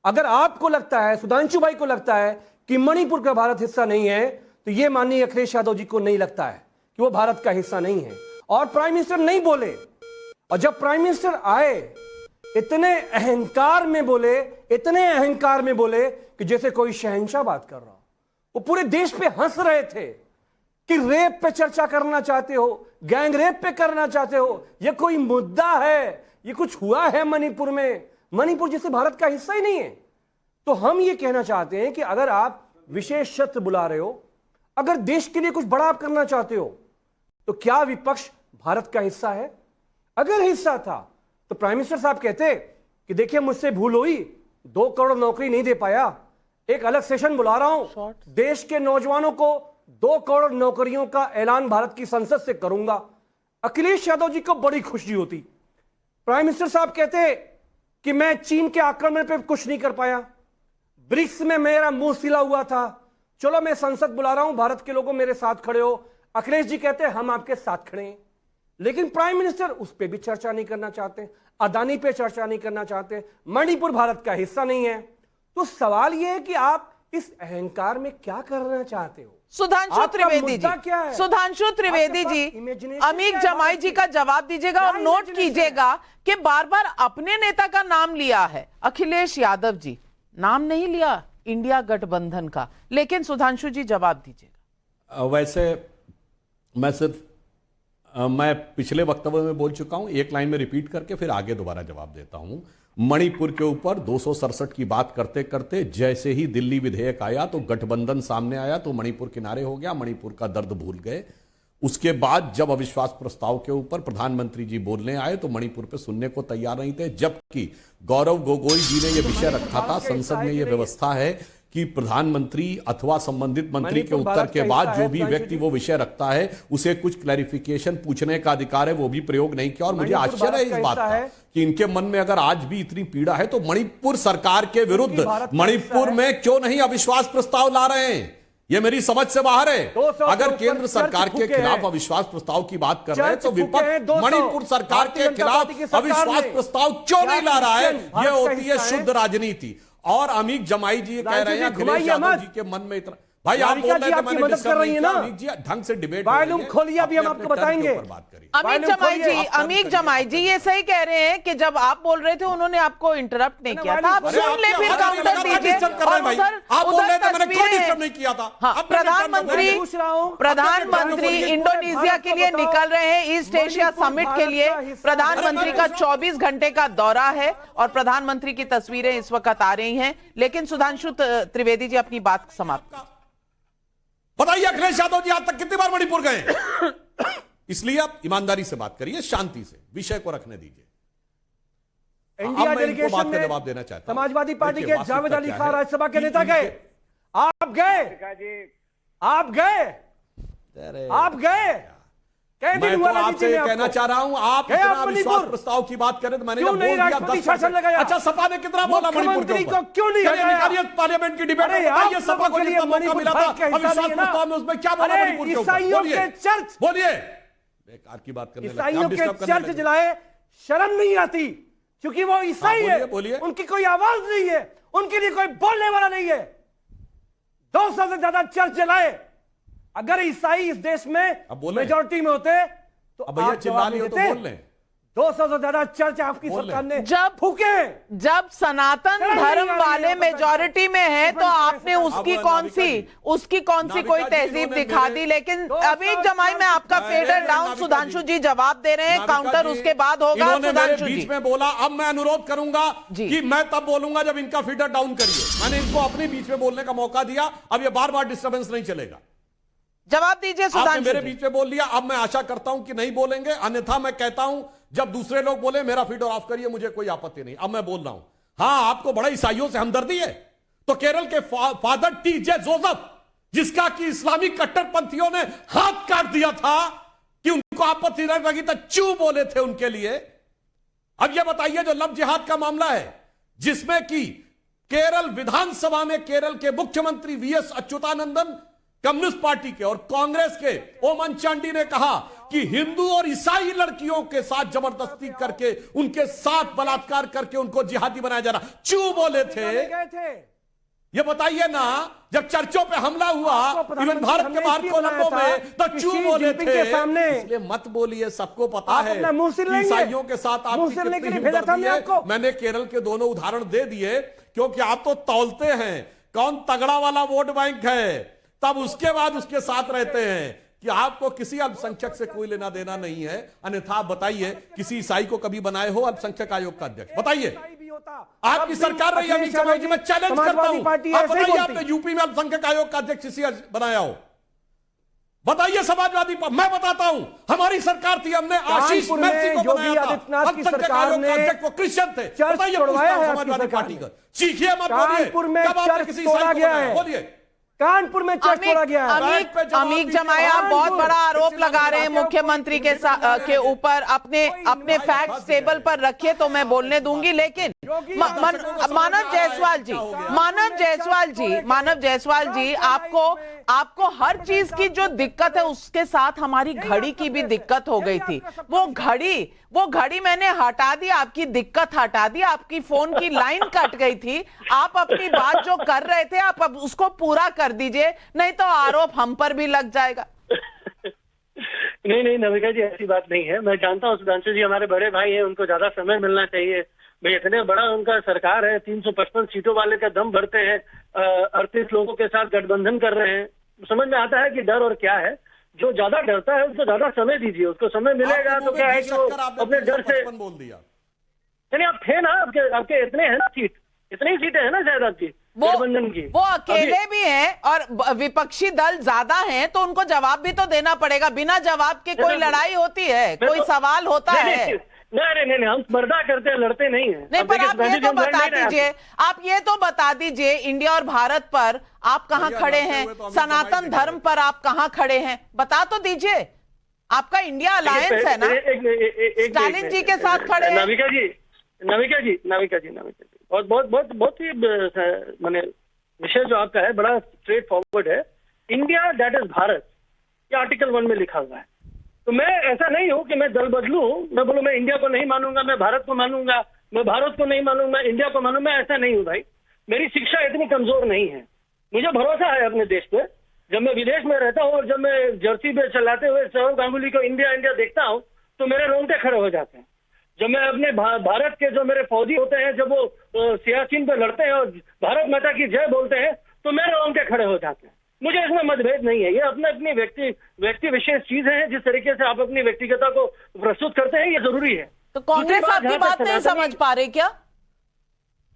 अगर आपको लगता है, सुधांशु भाई को लगता है कि मणिपुर का भारत हिस्सा नहीं है, तो यह माननीय अखिलेश यादव जी को नहीं लगता है कि वो भारत का हिस्सा नहीं है। और प्राइम मिनिस्टर नहीं बोले, और जब प्राइम मिनिस्टर आए इतने अहंकार में बोले, इतने अहंकार में बोले कि जैसे कोई शहंशाह बात कर रहा हो। वो पूरे देश पे हंस रहे थे कि रेप पे चर्चा करना चाहते हो, गैंग रेप पे करना चाहते हो, ये कोई मुद्दा है? ये कुछ हुआ है मणिपुर में? मणिपुर जैसे भारत का हिस्सा ही नहीं है। तो हम ये कहना चाहते हैं कि अगर आप विशेष सत्र बुला रहे हो, अगर देश के लिए कुछ बड़ा आप करना चाहते हो, तो क्या विपक्ष भारत का हिस्सा है? अगर हिस्सा था तो प्राइम मिनिस्टर साहब कहते कि देखिए मुझसे भूल हुई, 2 करोड़ नौकरी नहीं दे पाया, एक अलग सेशन बुला रहा हूं, देश के नौजवानों को 2 करोड़ नौकरियों का ऐलान भारत की संसद से करूंगा। अखिलेश यादव जी को बड़ी खुशी होती। प्राइम मिनिस्टर साहब कहते कि मैं चीन के आक्रमण पे कुछ नहीं कर पाया, ब्रिक्स में मेरा मुंह सिला हुआ था, चलो मैं संसद बुला रहा हूं, भारत के लोगों मेरे साथ खड़े हो। अखिलेश जी कहते हम आपके साथ खड़े हैं। लेकिन प्राइम मिनिस्टर उस पर भी चर्चा नहीं करना चाहते, अदानी पे चर्चा नहीं करना चाहते, मणिपुर भारत का हिस्सा नहीं है। तो सवाल यह है कि आप इस अहंकार में क्या करना चाहते हो? सुधांशु त्रिवेदी जी, सुधांशु त्रिवेदी जी, अमीक जमाई जी का जवाब दीजिएगा और नोट कीजिएगा कि बार बार अपने नेता का नाम लिया है, अखिलेश यादव जी, नाम नहीं लिया इंडिया गठबंधन का। लेकिन सुधांशु जी जवाब दीजिएगा। वैसे मैं सिर्फ मैं पिछले वक्तव्य में बोल चुका हूं, एक लाइन में रिपीट करके फिर आगे दोबारा जवाब देता हूं। मणिपुर के ऊपर 267 की बात करते करते जैसे ही दिल्ली विधेयक आया तो गठबंधन सामने आया तो मणिपुर किनारे हो गया, मणिपुर का दर्द भूल गए। उसके बाद जब अविश्वास प्रस्ताव के ऊपर प्रधानमंत्री जी बोलने आए तो मणिपुर पे सुनने को तैयार नहीं थे, जबकि गौरव गोगोई जी ने यह विषय रखा था, संसद में यह व्यवस्था है कि प्रधानमंत्री अथवा संबंधित मंत्री के उत्तर के बाद जो भी व्यक्ति वो विषय रखता है उसे कुछ क्लैरिफिकेशन पूछने का अधिकार है, वो भी प्रयोग नहीं किया। और मुझे आश्चर्य है इस बात का कि इनके मन में अगर आज भी इतनी पीड़ा है तो मणिपुर सरकार के विरुद्ध मणिपुर में क्यों नहीं अविश्वास प्रस्ताव ला रहे हैं, ये मेरी समझ से बाहर है। अगर केंद्र सरकार के खिलाफ अविश्वास प्रस्ताव की बात कर रहे हैं तो विपक्ष मणिपुर सरकार के खिलाफ अविश्वास प्रस्ताव क्यों नहीं ला रहा है? यह होती है शुद्ध राजनीति। और अमीक जमाई जी कह रहे हैं अखिलेश यादव जी के मन में इतना, भाई आप बोल रहे थे मैंने मदद कर रही है ना, अमीक जी ढंग से डिबेट खोलिए, अभी हम आपको बताएंगे। अमीक जमाई जी ये सही कह रहे हैं कि जब आप बोल रहे थे उन्होंने आपको इंटरप्ट नहीं किया था, आप सुन ले फिर काउंटर दीजिए। प्रधानमंत्री इंडोनेशिया के लिए निकल रहे हैं, ईस्ट एशिया समिट के लिए। प्रधानमंत्री का 24 घंटे का दौरा है और प्रधानमंत्री की तस्वीरें इस वक्त आ रही हैं, लेकिन सुधांशु त्रिवेदी जी अपनी बात समाप्त। बताइए अखिलेश यादव जी आज तक कितनी बार मणिपुर गए? इसलिए आप ईमानदारी से बात करिए, शांति से विषय को रखने दीजिए। इंडिया डेलीगेशन में जवाब देना चाहता हूं। समाजवादी पार्टी के जावेद अली खान राज्यसभा के नेता गए, आप गए मैं तो आपसे कहना चाह रहा हूं, आप इतना अविश्वास प्रस्ताव की बात करें तो मैंने बोल दिया 10%। अच्छा सपा ने कितना बोला मणिपुर के ऊपर? क्यों नहीं निकालिए पार्लियामेंट की डिबेट में, बताइए सपा को जितना मौका मिला था अविश्वास प्रस्ताव में उसमें क्या बोला मणिपुर के ऊपर? बोलिए। बेकार की बात करने लगे। ईसाइयों के चर्च जलाए, शर्म नहीं आती? क्योंकि वो ईसाई है, उनकी कोई आवाज नहीं है, उनके लिए कोई बोलने वाला नहीं है। 200 से ज्यादा चर्च जलाए। अगर ईसाई इस देश में मेजॉरिटी में होते तो अब भैया चिल्ला लियो तो बोल लें। 200 से ज्यादा चर्च आपकी सरकार ने जब सनातन धर्म वाले मेजॉरिटी में है तो आपने उसकी कौन सी कोई तहजीब दिखा दी। लेकिन अमीक जमाई में आपका फेडर डाउन, सुधांशु जी जवाब दे रहे हैं, काउंटर उसके बाद होगा। सुधांशु जी बीच में बोला, अब मैं अनुरोध करूंगा कि मैं तब बोलूंगा जब इनका फीडर डाउन करिए। मैंने इनको अपने बीच में बोलने का मौका दिया, अब ये बार बार डिस्टर्बेंस नहीं चलेगा। जवाब दीजिए सुधांशु। आपने मेरे बीच में बोल लिया, अब मैं आशा करता हूं कि नहीं बोलेंगे, अन्यथा मैं कहता हूं जब दूसरे लोग बोले मेरा फीडर ऑफ करिए, मुझे कोई आपत्ति नहीं। अब मैं बोल रहा हूं, हां आपको बड़ा ईसाइयों से हमदर्दी है तो केरल के फादर टी.जे. जोसेफ, जिसका कि इस्लामी कट्टरपंथियों ने हाथ काट दिया था कि उनको आपत्ति नहीं लगी तो चू बोले थे उनके लिए। अब यह बताइए जो लव जिहाद का मामला है जिसमें कि केरल विधानसभा में केरल के मुख्यमंत्री वीएस अच्युतानंदन कम्युनिस्ट पार्टी के और कांग्रेस के ओमन चांडी ने कहा कि हिंदू और ईसाई लड़कियों के साथ जबरदस्ती करके उनके साथ बलात्कार करके उनको जिहादी बनाया जा रहा, चू बोले थे। ये बताइए ना, जब चर्चों पे हमला हुआ इवन भारत के बाहर कोलंबो में तो चू बोले थे। इसलिए मत बोलिए, सबको पता है ईसाइयों के साथ आपकी कितनी हमदर्दी है। मैंने केरल के दोनों उदाहरण दे दिए क्योंकि आप तो तौलते हैं कौन तगड़ा वाला वोट बैंक है, तब उसके बाद उसके साथ रहते हैं कि आपको किसी अल्पसंख्यक से कोई लेना देना नहीं है। अन्यथा आप बताइए किसी ईसाई को कभी बनाए हो अल्पसंख्यक आयोग का अध्यक्ष? बताइए, आपकी सरकार रही अमीक जमाई जी, मैं चैलेंज करता हूं, आप बताइए आपने यूपी में अल्पसंख्यक आयोग का अध्यक्ष किसी बनाया हो? बताइए समाजवादी मैं बताता हूं, हमारी सरकार थी, हमने आशीष मेहसी को बनाया था अल्पसंख्यक आयोग का अध्यक्ष, वो क्रिश्चियन थे। बताइए समाजवादी पार्टी का, सीखिए मत बोलिए कब आपने किसी ईसाई को बनाया, बोलिए। कानपुर में चर्च तोड़ा गया है। अमीक जमाई आप बहुत बड़ा आरोप लगा रहे हैं मुख्यमंत्री के ऊपर, अपने फैक्ट्स टेबल पर रखिए तो मैं बोलने दूंगी। लेकिन मानव जायसवाल जी आपको हर चीज की जो दिक्कत है उसके साथ हमारी घड़ी की भी दिक्कत हो गई थी। वो घड़ी मैंने हटा दी, आपकी दिक्कत हटा दी, आपकी फोन की लाइन कट गई थी। आप अपनी बात जो कर रहे थे आप अब उसको पूरा कर दीजिए, नहीं तो आरोप हम पर भी लग जाएगा। नहीं नविका जी, ऐसी बात नहीं है। मैं जानता हूँ सुधांशु जी हमारे बड़े भाई हैं, उनको ज्यादा समय मिलना चाहिए। भाई इतने बड़ा उनका सरकार है, 355 सीटों वाले का दम भरते हैं, 38 लोगों के साथ गठबंधन कर रहे हैं। समझ में आता है कि डर और क्या है। जो ज्यादा डरता है उसको ज्यादा समय दीजिए, उसको समय मिलेगा तो क्या है कि वो अपने डर से बोल दिया। नहीं, आप थे ना, आपके इतने हैं ना सीट, इतनी ही सीटें हैं ना शायद आपकी गठबंधन की। वो अकेले भी हैं और विपक्षी दल ज्यादा हैं, तो उनको जवाब भी तो देना पड़ेगा। बिना जवाब के कोई लड़ाई होती है, कोई सवाल होता है? नहीं, हम स्पर्धा करते हैं, लड़ते नहीं है। नहीं, पर आप ये तो बता दीजिए, आप ये तो बता दीजिए, इंडिया और भारत पर आप कहां खड़े हैं, सनातन धर्म पर आप कहां खड़े हैं, बता तो दीजिए। आपका इंडिया अलायंस है ना, स्टालिन जी के साथ खड़े हैं। नाविका जी, बहुत ही माने विषय जो आपका है बड़ा स्ट्रेट फॉरवर्ड है। इंडिया दैट इज भारत, ये आर्टिकल 1 में लिखा हुआ है। तो मैं ऐसा नहीं हूं कि मैं दल बदलूं, मैं बोलूं मैं इंडिया को नहीं मानूंगा, मैं भारत को मानूंगा, मैं भारत को नहीं मानूंगा, इंडिया को मानूंगा, मैं ऐसा नहीं हूं भाई। मेरी शिक्षा इतनी कमजोर नहीं है, मुझे भरोसा है अपने देश पे। जब मैं विदेश में रहता हूँ और जब मैं जर्सी पे चलाते हुए सौरव गांगुली को इंडिया इंडिया देखता हूँ तो मेरे रोंगटे खड़े हो जाते हैं। जब मैं अपने भारत के जो मेरे फौजी होते हैं, जब वो सियाचिन पे लड़ते हैं और भारत माता की जय बोलते हैं तो मेरे रोंगटे खड़े हो जाते हैं। मुझे इसमें मतभेद नहीं है, ये अपनी व्यक्ति विशेष चीजें हैं। जिस तरीके से आप अपनी व्यक्तिगतता को प्रस्तुत करते हैं ये जरूरी है। तो कांग्रेस आपकी बात नहीं समझ पा रहे क्या?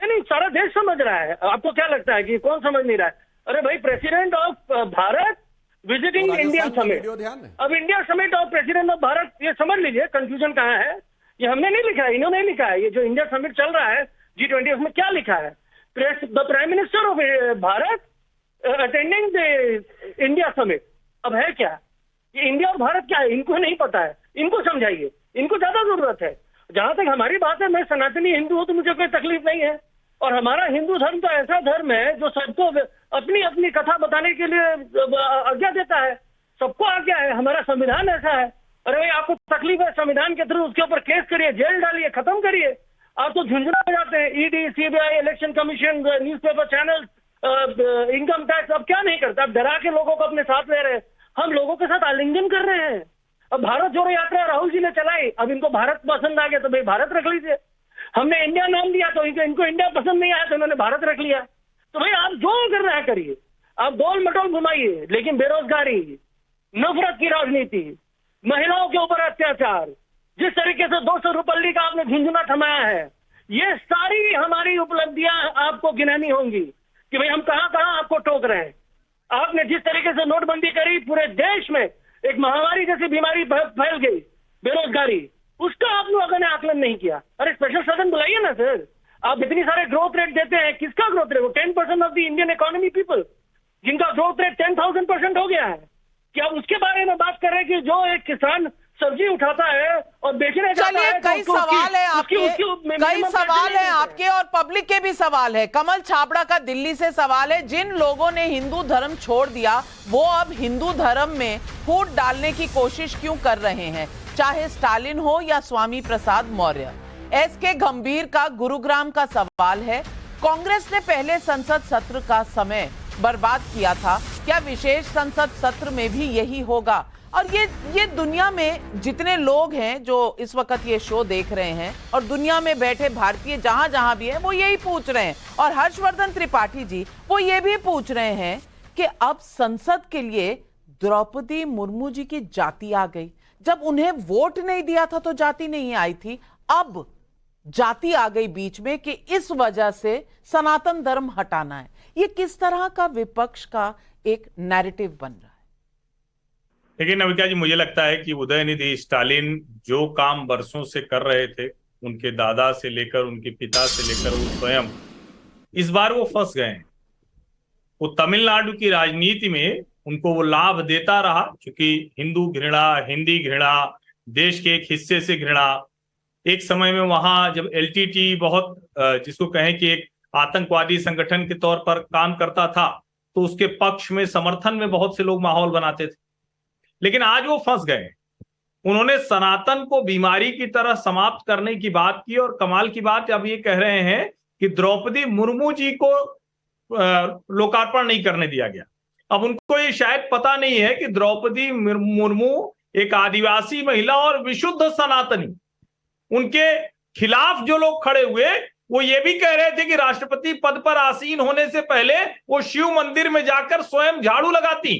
नहीं, सारा देश समझ रहा है। आपको क्या लगता है कि कौन समझ नहीं रहा है? अरे भाई, president of Bharat visiting Indian summit, अब इंडिया समिट और प्रेसिडेंट ऑफ भारत, ये समझ लीजिए कंफ्यूजन कहाँ है। ये हमने नहीं लिखा है, इन्होंने लिखा है। ये जो इंडिया समिट चल रहा है G20, उसमें क्या लिखा है? The prime minister of Bharat attending the India summit. अब है क्या ये इंडिया और भारत क्या है? इनको नहीं पता है, इनको समझाइए, इनको ज्यादा जरूरत है। जहां तक हमारी बात है, मैं सनातनी हिंदू हूं तो मुझे कोई तकलीफ नहीं है। और हमारा हिंदू धर्म तो ऐसा धर्म है जो सबको अपनी अपनी कथा बताने के लिए आज्ञा देता है, सबको आज्ञा है। हमारा संविधान ऐसा है। अरे भाई, आपको तकलीफ है संविधान के थ्रू, उसके ऊपर केस करिए, जेल डालिए, खत्म करिए। आप तो झुंझुना हो जाते हैं। ED, CBI, election commission, newspaper channel, income tax, अब क्या नहीं करता? अब डरा के लोगों को अपने साथ ले रहे हैं। हम लोगों के साथ आलिंगन कर रहे हैं। अब भारत जोड़ो यात्रा राहुल जी ने चलाई, अब इनको भारत पसंद आ गया तो भाई भारत रख लीजिए। हमने इंडिया नाम दिया तो इनको इंडिया पसंद नहीं आया तो इन्होंने भारत रख लिया। तो भाई आप जो कर रहे हैं करिए, आप गोल मटोल घुमाइए, लेकिन बेरोजगारी, नफरत की राजनीति, महिलाओं के ऊपर अत्याचार, जिस तरीके से 200 रुपये का आपने झुंझुना थमाया है, ये सारी हमारी उपलब्धियां आपको गिनानी होंगी कि भाई हम कहां कहां आपको टोक रहे हैं। आपने जिस तरीके से नोटबंदी करी, पूरे देश में एक महामारी जैसी बीमारी फैल गई, बेरोजगारी, उसका आप लोगों ने आकलन नहीं किया। अरे स्पेशल सदन बुलाइए ना सर। आप इतनी सारे ग्रोथ रेट देते हैं, किसका ग्रोथ रेट? वो 10% of the Indian economy people, जिनका ग्रोथ रेट 10,000% हो गया है। क्या उसके बारे में बात कर रहे हैं कि जो एक किसान सब्जी उठाता है और बेचने जाता है? कई सवाल है आपके, कई सवाल है आपके और पब्लिक के भी सवाल है। कमल छाबड़ा का दिल्ली से सवाल है, जिन लोगों ने हिंदू धर्म छोड़ दिया वो अब हिंदू धर्म में फूट डालने की कोशिश क्यों कर रहे हैं, चाहे स्टालिन हो या स्वामी प्रसाद मौर्य। एसके गंभीर का गुरुग्राम का सवाल है, कांग्रेस ने पहले संसद सत्र का समय बर्बाद किया था, क्या विशेष संसद सत्र में भी यही होगा? और ये दुनिया में जितने लोग हैं जो इस वक्त ये शो देख रहे हैं और दुनिया में बैठे भारतीय जहां जहां भी हैं, वो यही पूछ रहे हैं। और हर्षवर्धन त्रिपाठी जी वो ये भी पूछ रहे हैं कि अब संसद के लिए द्रौपदी मुर्मू जी की जाति आ गई। जब उन्हें वोट नहीं दिया था तो जाति नहीं आई थी, अब जाति आ गई बीच में कि इस वजह से सनातन धर्म हटाना है। ये किस तरह का विपक्ष का एक नैरेटिव बन रहा है? लेकिन नविका जी, मुझे लगता है कि उदयनिधि स्टालिन जो काम बरसों से कर रहे थे, उनके दादा से लेकर उनके पिता से लेकर वो स्वयं, इस बार वो फंस गए हैं। वो तमिलनाडु की राजनीति में उनको वो लाभ देता रहा, क्योंकि हिंदू घृणा, हिंदी घृणा, देश के एक हिस्से से घृणा। एक समय में वहां जब एलटीटी बहुत जिसको कहें कि एक आतंकवादी संगठन के तौर पर काम करता था, तो उसके पक्ष में, समर्थन में बहुत से लोग माहौल बनाते थे। लेकिन आज वो फंस गए। उन्होंने सनातन को बीमारी की तरह समाप्त करने की बात की, और कमाल की बात अब ये कह रहे हैं कि द्रौपदी मुर्मू जी को लोकार्पण नहीं करने दिया गया। अब उनको ये शायद पता नहीं है कि द्रौपदी मुर्मू एक आदिवासी महिला और विशुद्ध सनातनी, उनके खिलाफ जो लोग खड़े हुए वो ये भी कह रहे थे कि राष्ट्रपति पद पर आसीन होने से पहले वो शिव मंदिर में जाकर स्वयं झाड़ू लगाती।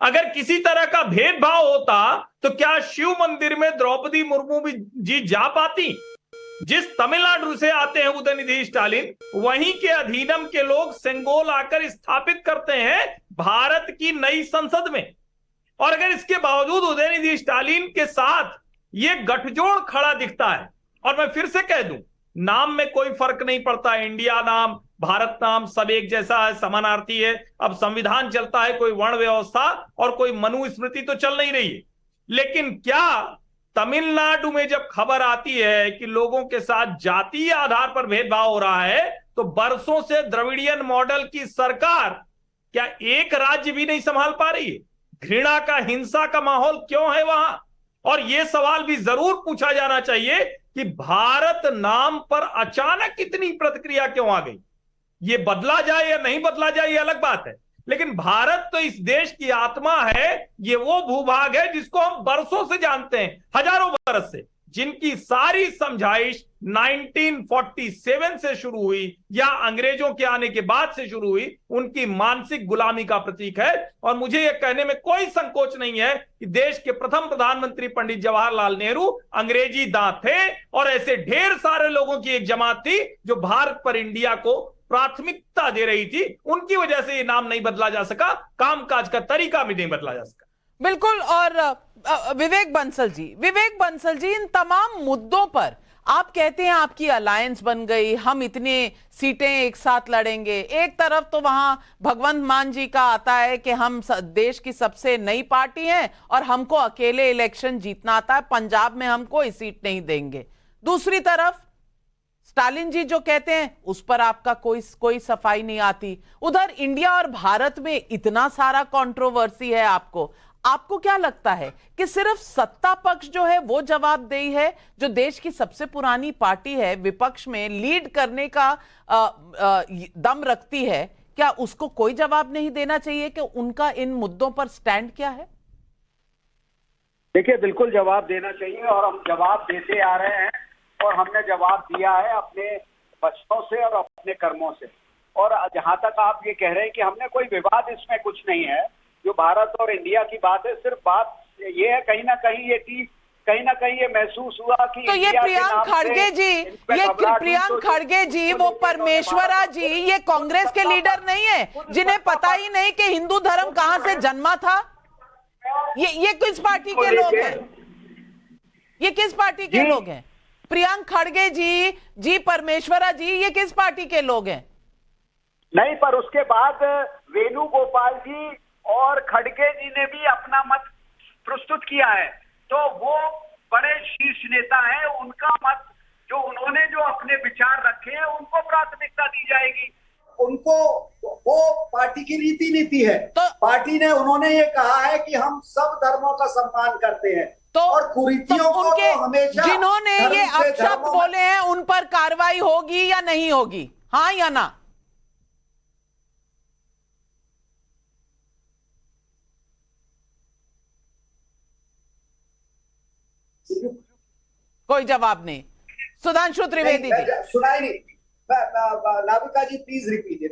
अगर किसी तरह का भेदभाव होता तो क्या शिव मंदिर में द्रौपदी मुर्मू भी जी जा पाती? जिस तमिलनाडु से आते हैं उदयनिधि स्टालिन, वहीं के अधीनम के लोग सेंगोल आकर स्थापित करते हैं भारत की नई संसद में। और अगर इसके बावजूद उदयनिधि स्टालिन के साथ ये गठजोड़ खड़ा दिखता है, और मैं फिर से कह दूं, नाम में कोई फर्क नहीं पड़ता, इंडिया नाम, भारत नाम सब एक जैसा है, समानार्थी है। अब संविधान चलता है, कोई वर्ण व्यवस्था और कोई मनुस्मृति तो चल नहीं रही है। लेकिन क्या तमिलनाडु में जब खबर आती है कि लोगों के साथ जातीय आधार पर भेदभाव हो रहा है, तो बरसों से द्रविडियन मॉडल की सरकार क्या एक राज्य भी नहीं संभाल पा रही है? घृणा का, हिंसा का माहौल क्यों है वहां? और यह सवाल भी जरूर पूछा जाना चाहिए कि भारत नाम पर अचानक इतनी प्रतिक्रिया क्यों आ गई? ये बदला जाए या नहीं बदला जाए, ये अलग बात है, लेकिन भारत तो इस देश की आत्मा है। ये वो भूभाग है जिसको हम बरसों से जानते हैं, हजारों बरस से, जिनकी सारी समझाइश 1947 से शुरू हुई या अंग्रेजों के आने के बाद से शुरू हुई, उनकी मानसिक गुलामी का प्रतीक है। और मुझे यह कहने में कोई संकोच नहीं है कि देश के प्रथम प्रधानमंत्री पंडित जवाहरलाल नेहरू अंग्रेजी दांत थे, और ऐसे ढेर सारे लोगों की एक जमात थी जो भारत पर इंडिया को प्राथमिकता दे रही थी। उनकी वजह से ये नाम नहीं बदला जा सका, कामकाज का तरीका भी नहीं बदला जा सका। बिल्कुल। और विवेक बंसल जी, इन तमाम मुद्दों पर आप कहते हैं आपकी अलायंस बन गई, हम इतने सीटें एक साथ लड़ेंगे। एक तरफ तो वहां भगवंत मान जी का आता है कि हम देश की सबसे नई पार्टी हैं और हमको अकेले इलेक्शन जीतना आता है, पंजाब में हम कोई सीट नहीं देंगे। दूसरी तरफ स्टालिन जी जो कहते हैं उस पर आपका कोई सफाई नहीं आती। उधर इंडिया और भारत में इतना सारा कंट्रोवर्सी है। आपको क्या लगता है कि सिर्फ सत्ता पक्ष जो है वो जवाबदेही है, जो देश की सबसे पुरानी पार्टी है, विपक्ष में लीड करने का दम रखती है, क्या उसको कोई जवाब नहीं देना चाहिए कि उनका इन मुद्दों पर स्टैंड क्या है? देखिए, बिल्कुल जवाब देना चाहिए और हम जवाब देते आ रहे हैं, और हमने जवाब दिया है अपने वचनों से और अपने कर्मों से। और जहां तक आप ये कह रहे हैं कि हमने कोई विवाद, इसमें कुछ नहीं है। जो भारत और इंडिया की बात है, सिर्फ बात ये है, कहीं ना कहीं ये महसूस हुआ कि तो ये प्रियंक खड़गे जी वो परमेश्वरा जी, ये कांग्रेस के लीडर नहीं है जिन्हें पता ही नहीं कि हिंदू धर्म कहां से जन्मा था? ये किस पार्टी के लोग हैं? ये किस पार्टी के लोग हैं? प्रियंक खड़गे जी परमेश्वरा जी, ये किस पार्टी के लोग हैं? नहीं, पर उसके बाद वेणुगोपाल जी और खड़गे जी ने भी अपना मत प्रस्तुत किया है, तो वो बड़े शीर्ष नेता हैं, उनका मत, जो उन्होंने जो अपने विचार रखे हैं, उनको प्राथमिकता दी जाएगी। उनको, वो पार्टी की नीति है। तो पार्टी ने, उन्होंने ये कहा है कि हम सब धर्मों का सम्मान करते हैं, और कुरीतियों को उनके हमेशा, जिन्होंने ये अपशब्द बोले हैं उन पर कार्रवाई होगी या नहीं होगी, हाँ या ना? कोई जवाब नहीं। सुधांशु त्रिवेदी जी, सुनाई नहीं। नाविका जी प्लीज रिपीट।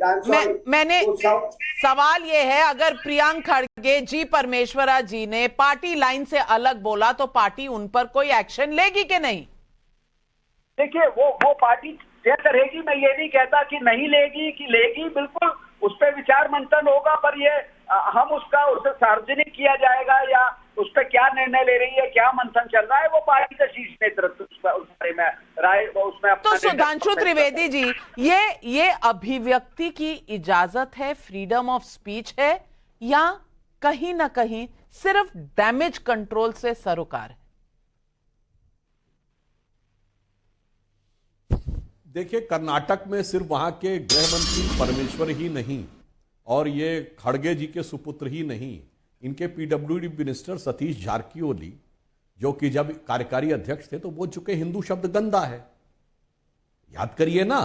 मैंने सवाल ये है, अगर प्रियंक खड़गे जी परमेश्वरा जी ने पार्टी लाइन से अलग बोला तो पार्टी उन पर कोई एक्शन लेगी कि नहीं? देखिए, वो पार्टी तय करेगी। मैं ये नहीं कहता कि नहीं लेगी, कि लेगी, बिल्कुल उस पर विचार मंथन होगा, पर ये हम उसे सार्वजनिक किया जाएगा या उस पर क्या निर्णय ले रही है, क्या मंथन चल रहा है, वो पार्टी का शीर्ष नेतृत्व उस बारे में राय, उसमें। तो सुधांशु त्रिवेदी जी, ये अभिव्यक्ति की इजाजत है, फ्रीडम ऑफ स्पीच है, या कहीं ना कहीं सिर्फ डैमेज कंट्रोल से सरोकार है? देखिए, कर्नाटक में सिर्फ वहां के गृह मंत्री परमेश्वर ही नहीं, और ये खड़गे जी के सुपुत्र ही नहीं, इनके पीडब्ल्यूडी मिनिस्टर सतीश जारकिहोली, जो कि जब कार्यकारी अध्यक्ष थे तो बोल चुके हिंदू शब्द गंदा है। याद करिए ना,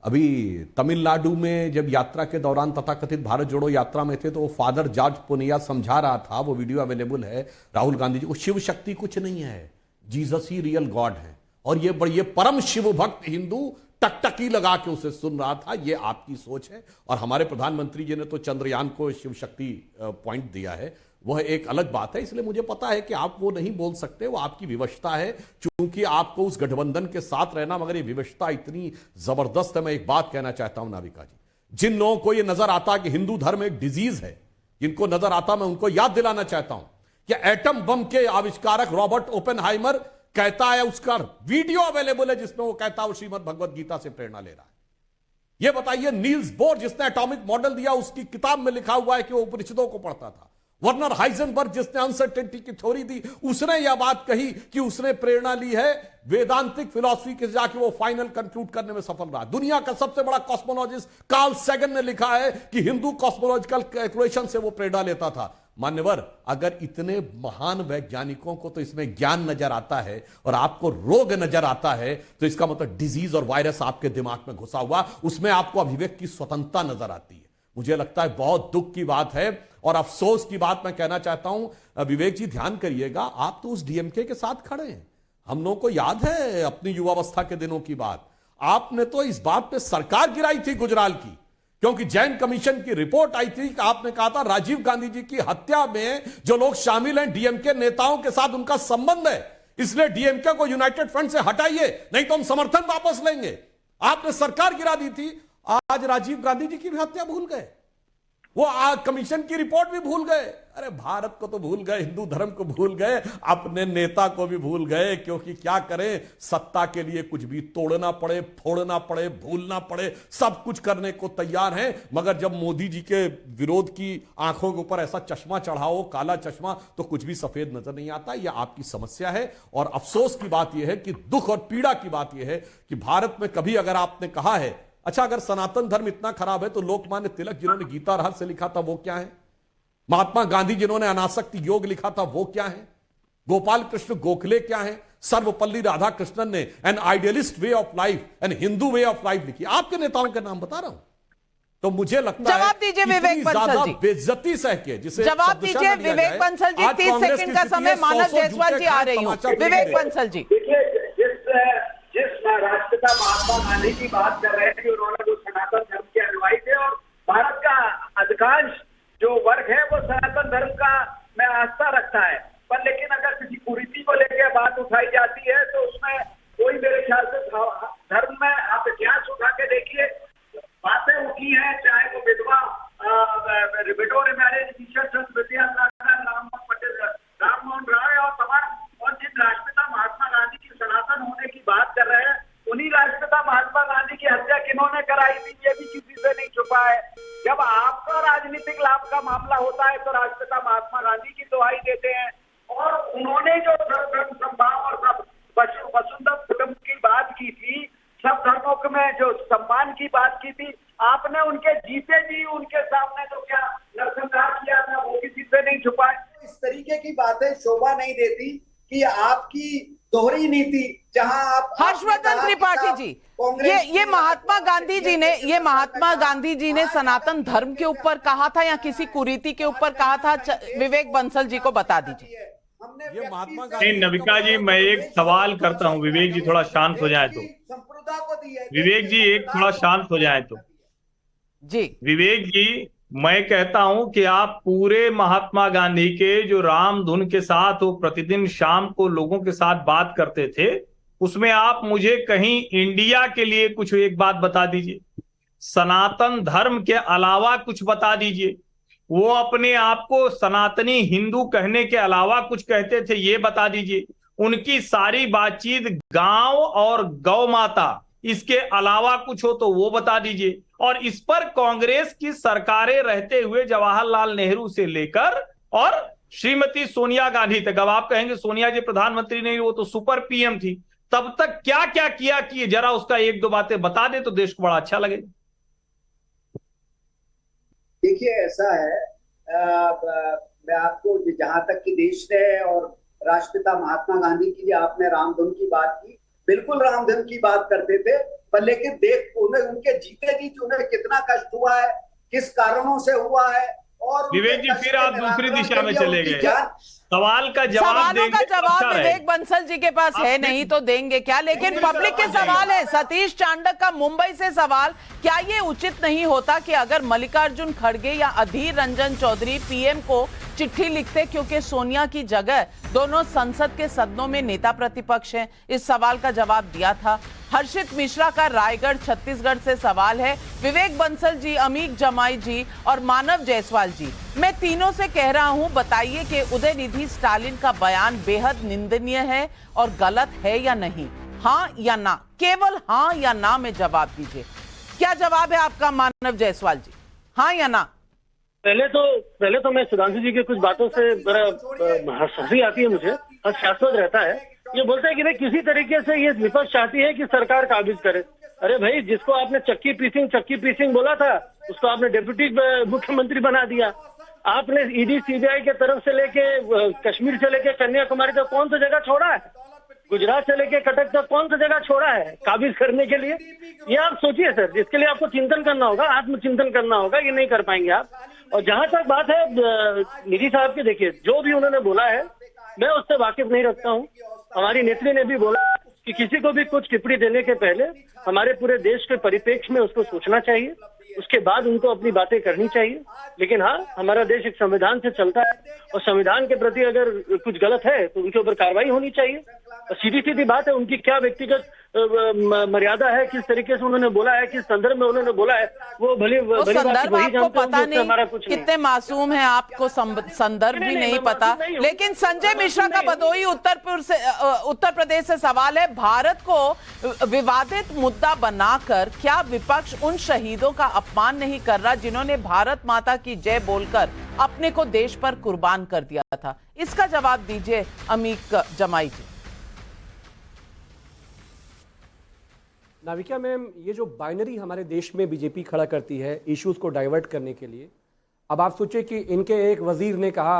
अभी तमिलनाडु में जब यात्रा के दौरान तथाकथित भारत जोड़ो यात्रा में थे, तो वो फादर जॉर्ज पुनिया समझा रहा था, वो वीडियो अवेलेबल है, राहुल गांधी जी को शिव शक्ति कुछ नहीं है, जीसस ही रियल गॉड है। और ये परम शिव भक्त हिंदू टकटकी लगा के उसे सुन रहा था। ये आपकी सोच है, और हमारे प्रधानमंत्री जी ने तो चंद्रयान को शिव शक्ति पॉइंट दिया है। वह एक अलग बात है। इसलिए मुझे पता है कि आप वो नहीं बोल सकते, वो आपकी विवशता है, क्योंकि आपको उस गठबंधन के साथ रहना, मगर ये विवशता इतनी जबरदस्त है। मैं एक बात कहना चाहता हूं नाविका जी, जिन लोगों को ये नजर आता कि हिंदू धर्म एक डिजीज है, जिनको नजर आता, मैं उनको याद दिलाना चाहता हूं कि एटम बम के आविष्कारक रॉबर्ट ओपेनहाइमर कहता है, उसका वीडियो अवेलेबल है जिसमें वो कहता है वो श्रीमद् भगवत गीता से प्रेरणा ले रहा है। ये बताइए, नील्स बोर जिसने एटॉमिक मॉडल दिया, उसकी किताब में लिखा हुआ है कि वो उपनिषदों को पढ़ता था। वर्नर हाइजेनबर्ग जिसने अनसर्टेनिटी की थ्योरी दी, उसने यह बात कही कि उसने प्रेरणा ली है वेदांतिक फिलॉसफी के, जाके वो फाइनल कंक्लूड करने में सफल रहा। दुनिया का सबसे बड़ा कॉस्मोलॉजिस्ट कार्ल सैगन ने लिखा है कि हिंदू कॉस्मोलॉजिकल कैलकुलेशन से वो प्रेरणा लेता था। मान्यवर, अगर इतने महान वैज्ञानिकों को तो इसमें ज्ञान नजर आता है और आपको रोग नजर आता है, तो इसका मतलब डिजीज और वायरस आपके दिमाग में घुसा हुआ, उसमें आपको अभिव्यक्ति की स्वतंत्रता नजर आती है। मुझे लगता है बहुत दुख की बात है और अफसोस की बात मैं कहना चाहता हूं। विवेक जी ध्यान करिएगा, आप तो उस डीएमके के साथ खड़े हैं। हम लोगों को याद है अपनी युवावस्था के दिनों की बात। आपने तो इस बात पे सरकार गिराई थी गुजराल की, क्योंकि जैन कमीशन की रिपोर्ट आई थी कि आपने कहा था राजीव गांधी जी की हत्या में जो लोग शामिल हैं डीएमके नेताओं के साथ उनका संबंध है, इसलिए डीएमके को यूनाइटेड फ्रंट से हटाइए, नहीं तो हम समर्थन वापस लेंगे। आपने सरकार गिरा दी थी। आज राजीव गांधी जी की भी हत्या भूल गए, वो कमीशन की रिपोर्ट भी भूल गए। अरे भारत को तो भूल गए, हिंदू धर्म को भूल गए, अपने नेता को भी भूल गए। क्योंकि क्या करें, सत्ता के लिए कुछ भी तोड़ना पड़े, फोड़ना पड़े, भूलना पड़े, सब कुछ करने को तैयार हैं। मगर जब मोदी जी के विरोध की आंखों के ऊपर ऐसा चश्मा चढ़ाओ, काला चश्मा, तो कुछ भी सफेद नजर नहीं आता। यह आपकी समस्या है। और अफसोस की बात यह है कि दुख और पीड़ा की बात यह है कि भारत में कभी अगर आपने कहा है, अच्छा अगर सनातन धर्म इतना खराब है तो लोकमान्य तिलक जिन्होंने गीता रहस्य लिखा था वो क्या है? महात्मा गांधी जिन्होंने अनासक्ति योग लिखा था वो क्या है? गोपाल कृष्ण गोखले क्या है? सर्वपल्ली राधाकृष्णन ने an idealist way of life, an Hindu way of life लिखी। आपके नेताओं के नाम बता रहा हूं। तो मुझे लगता है जवाब दीजिए विवेक बंसल जी, बेइज्जती सह के जिसे जवाब दीजिए विवेक बंसल जी। 30 सेकंड का समय, मानव जायसवाल जी आ रही हूं। विवेक बंसल जी, जिस राष्ट्रपिता महात्मा गांधी की बात कर रहे हैं कि उन्होंने जो सनातन धर्म के अनुयायी थे, और भारत का अधिकांश जो वर्ग है वो सनातन धर्म का में आस्था रखता है, पर लेकिन अगर किसी कुरीति को लेकर बात उठाई जाती है तो उसमें कोई मेरे ख्याल से धर्म में आप इतिहास उठा के देखिए, बातें उठी हैं, चाहे वो विधवा विडो मैरिज, विद्यासागर, राममोहन राय और तमाम, और जिन राष्ट्रपिता महात्मा गांधी की सनातन होने की बात कर रहे हैं, उन्हीं राष्ट्रपिता महात्मा गांधी की हत्या किन्होंने कराई थी, ये भी किसी से नहीं छुपा है। जब आपका राजनीतिक लाभ का मामला होता है तो राष्ट्रपिता महात्मा गांधी की दुहाई देते हैं, और उन्होंने जो धर्म संभाव और सब वसुंधरा कुटुंब की बात की थी, सब धर्मों में जो सम्मान की बात की थी, आपने उनके जीते जी उनके सामने जो क्या नरसंहार किया था वो किसी से नहीं छुपा है। इस तरीके की बातें शोभा नहीं देती कि आपकी दोहरी नीति, जहां आप हर्षवर्धन त्रिपाठी जी, ये महात्मा गांधी जी ने सनातन धर्म के ऊपर कहा था या किसी कुरीति के ऊपर कहा था? विवेक बंसल जी को बता दीजिए। ये महात्मा नहीं नविका जी, मैं एक सवाल करता हूं, विवेक जी थोड़ा शांत हो जाए तो। विवेक जी एक थोड़ा शांत हो जाए तो जी। विवेक जी, मैं कहता हूं कि आप पूरे महात्मा गांधी के जो राम धुन के साथ वो प्रतिदिन शाम को लोगों के साथ बात करते थे, उसमें आप मुझे कहीं इंडिया के लिए कुछ एक बात बता दीजिए, सनातन धर्म के अलावा कुछ बता दीजिए। वो अपने आप को सनातनी हिंदू कहने के अलावा कुछ कहते थे, ये बता दीजिए। उनकी सारी बातचीत गांव और गौ माता, इसके अलावा कुछ हो तो वो बता दीजिए। और इस पर कांग्रेस की सरकारें रहते हुए जवाहरलाल नेहरू से लेकर और श्रीमती सोनिया गांधी तक, अब आप कहेंगे सोनिया जी प्रधानमंत्री नहीं, वो तो सुपर पीएम थी, तब तक क्या क्या किया कि जरा उसका एक दो बातें बता दे तो देश को बड़ा अच्छा लगे। देखिए ऐसा है, मैं आपको जहां तक कि देश है और राष्ट्रपिता महात्मा गांधी की आपने रामधुन की बात की, बिल्कुल रामधुन की बात करते थे, पर लेकिन देख उनके जीते जी उन्हें कितना कष्ट हुआ है, किस कारणों से हुआ है। और विवेक जी फिर आप दूसरी दिशा में चले गए। सवाल का जवाब सवालों का जवाब विवेक बंसल जी के पास है नहीं तो देंगे क्या? लेकिन पब्लिक के सवाल है। सतीश चांडक का मुंबई से सवाल, क्या ये उचित नहीं होता कि अगर मल्लिकार्जुन खड़गे या अधीर रंजन चौधरी पीएम को चिट्ठी लिखते, क्योंकि सोनिया की जगह दोनों संसद के सदनों में नेता प्रतिपक्ष हैं? इस सवाल का जवाब दिया था। हर्षित मिश्रा का रायगढ़ छत्तीसगढ़ से सवाल है। विवेक बंसल जी, अमीक जमाई जी और मानव जायसवाल जी, मैं तीनों से कह रहा हूं, बताइए कि उदयनिधि स्टालिन का बयान बेहद निंदनीय है और गलत है या नहीं? हाँ या ना, केवल हाँ या ना में जवाब दीजिए। क्या जवाब है आपका मानव जायसवाल जी, हाँ या ना? पहले तो मैं सुधांशु जी की कुछ बातों से बड़ा हंसी आती है, मुझे हास्यास्पद रहता है। ये बोलता है कि भाई किसी तरीके से ये विपक्ष चाहती है कि सरकार काबिज करे। अरे भाई, जिसको आपने चक्की पीसिंग बोला था, उसको आपने डिप्टी मुख्यमंत्री बना दिया। आपने ईडी सीबीआई के तरफ से लेके कश्मीर से लेके कन्याकुमारी तक कौन सा जगह छोड़ा है? गुजरात से लेके कटक तक कौन सा जगह छोड़ा है काबिज करने के लिए? ये आप सोचिए सर, इसके लिए आपको चिंतन करना होगा, आत्मचिंतन करना होगा। ये नहीं कर पाएंगे आप। और जहां तक बात है निधि साहब की, देखिए जो भी उन्होंने बोला है मैं उससे वाकिफ नहीं रखता हूँ। हमारी नेत्री ने भी बोला कि किसी को भी कुछ टिप्पणी देने के पहले हमारे पूरे देश के परिप्रेक्ष्य में उसको सोचना चाहिए, उसके बाद उनको अपनी बातें करनी चाहिए। लेकिन हाँ, हमारा देश एक संविधान से चलता है और संविधान के प्रति अगर कुछ गलत है तो उनके ऊपर कार्रवाई होनी चाहिए। सीधी सीधी बात है, उनकी क्या व्यक्तिगत मर्यादा है, किस तरीके से उन्होंने बोला है, किस संदर्भ में उन्होंने बोला है, वो भली संदर्भ आपको पता नहीं, कितने मासूम हैं, आपको संदर्भ भी नहीं पता। लेकिन संजय मिश्रा का भदोही उत्तर प्रदेश से सवाल है, भारत को विवादित मुद्दा बनाकर क्या विपक्ष उन शहीदों का अपमान नहीं कर रहा जिन्होंने भारत माता की जय बोलकर अपने को देश पर कुर्बान कर दिया था? इसका जवाब दीजिए अमीक जमाई जी। नाविका मैम, ये जो बाइनरी हमारे देश में बीजेपी खड़ा करती है इश्यूज को डाइवर्ट करने के लिए, अब आप सोचिए कि इनके एक वजीर ने कहा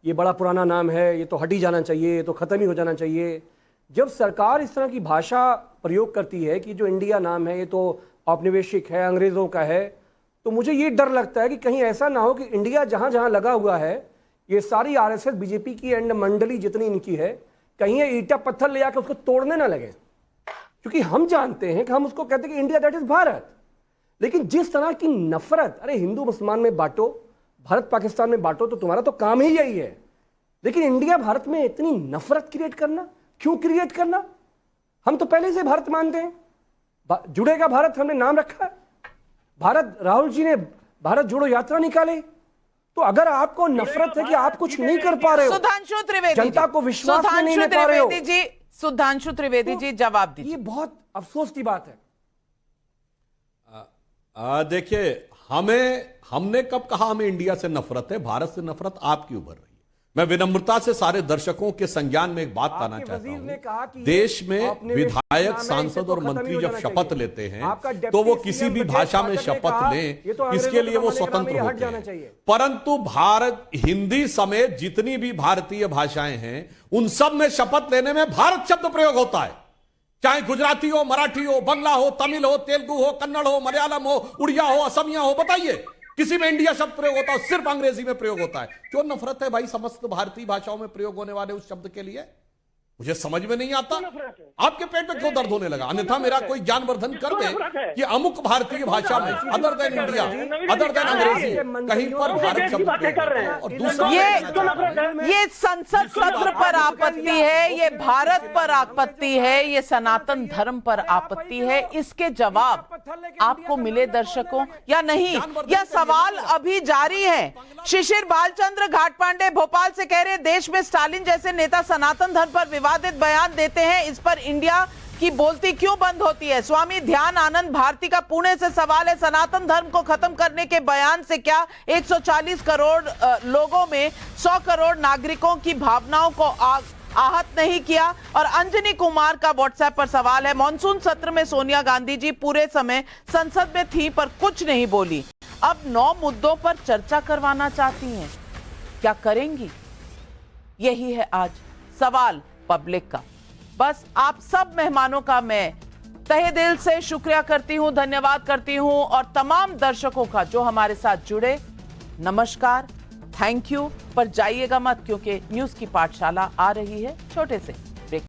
ये बड़ा पुराना नाम है, ये तो हट ही जाना चाहिए, ये तो ख़त्म ही हो जाना चाहिए। जब सरकार इस तरह की भाषा प्रयोग करती है कि जो इंडिया नाम है ये तो औपनिवेशिक है, अंग्रेज़ों का है, तो मुझे ये डर लगता है कि कहीं ऐसा ना हो कि इंडिया जहाँ जहाँ लगा हुआ है, ये सारी आरएसएस बीजेपी की एंड मंडली जितनी इनकी है, कहीं ये ईटा पत्थर ले आकर उसको तोड़ने ना लगे। क्योंकि हम जानते हैं कि हम उसको कहते हैं कि इंडिया दैट इज भारत, लेकिन जिस तरह की नफरत, अरे हिंदू मुसलमान में बांटो, भारत पाकिस्तान में बांटो, तो तुम्हारा तो काम ही यही है। लेकिन इंडिया भारत में इतनी नफरत क्रिएट करना, क्यों क्रिएट करना? हम तो पहले से भारत मानते हैं, जुड़ेगा भारत हमने नाम रखा है, भारत, राहुल जी ने भारत जोड़ो यात्रा निकाले। तो अगर आपको नफरत है कि आप कुछ नहीं कर पा रहे हो, सुधांशु त्रिवेदी, जनता को विश्वास में नहीं ले पा रहे हो, सुधांशु त्रिवेदी जी जवाब दीजिए। ये बहुत अफसोस की बात है। देखिए, हमने कब कहा हमें इंडिया से नफरत है? भारत से नफरत आपकी उभर रही है। मैं विनम्रता से सारे दर्शकों के संज्ञान में एक बात कहना चाहता हूं, देश में विधायक, सांसद और मंत्री जब शपथ लेते हैं तो वो किसी भी भाषा में शपथ लें, इसके लिए वो स्वतंत्र होते हैं। परंतु भारत, हिंदी समेत जितनी भी भारतीय भाषाएं हैं, उन सब में शपथ लेने में भारत शब्द प्रयोग होता है। चाहे गुजराती हो, मराठी हो, बंगला हो, तमिल हो, तेलुगु हो, कन्नड़ हो, मलयालम हो, उड़िया हो, असमिया हो, बताइए किसी में इंडिया शब्द प्रयोग होता है? सिर्फ अंग्रेजी में प्रयोग होता है। क्यों नफरत है भाई समस्त भारतीय भाषाओं में प्रयोग होने वाले उस शब्द के लिए? मुझे समझ में नहीं आता। आपके पेट में क्यों दर्द होने लगा? अन्यथा मेरा कोई ज्ञानवर्धन कर दे कि अमुक भारतीय भाषा में, other than India, other than अंग्रेजी, कहीं पर भारत शब्द और दूसरा ये संसद सत्र पर आपत्ति है, ये भारत पर आपत्ति है, ये सनातन धर्म पर आपत्ति है। इसके जवाब आपको मिले दर्शकों या नहीं? यह सवाल अभी जारी है। शिशिर बालचंद्र घाटपांडे भोपाल से कह रहे, देश में स्टालिन जैसे नेता सनातन धर्म पर विवादित बयान देते हैं, इस पर इंडिया की बोलती क्यों बंद होती है? स्वामी ध्यान आनंद भारती का पुणे से सवाल है, सनातन धर्म को खत्म करने के बयान से क्या 140 करोड़ लोगों में 100 करोड़ नागरिकों की भावनाओं को आहत नहीं किया? और अंजनी कुमार का व्हाट्सएप पर सवाल है, मॉनसून सत्र में सोनिया गांधी जी पूरे समय संसद में थी पर कुछ नहीं बोली, अब 9 मुद्दों पर चर्चा करवाना चाहती हैं, क्या करेंगी? यही है आज सवाल पब्लिक का। बस आप सब मेहमानों का मैं तहे दिल से शुक्रिया करती हूं, धन्यवाद करती हूं, और तमाम दर्शकों का जो हमारे साथ जुड़े, नमस्कार, थैंक यू। पर जाइएगा मत, क्योंकि न्यूज़ की पाठशाला आ रही है छोटे से।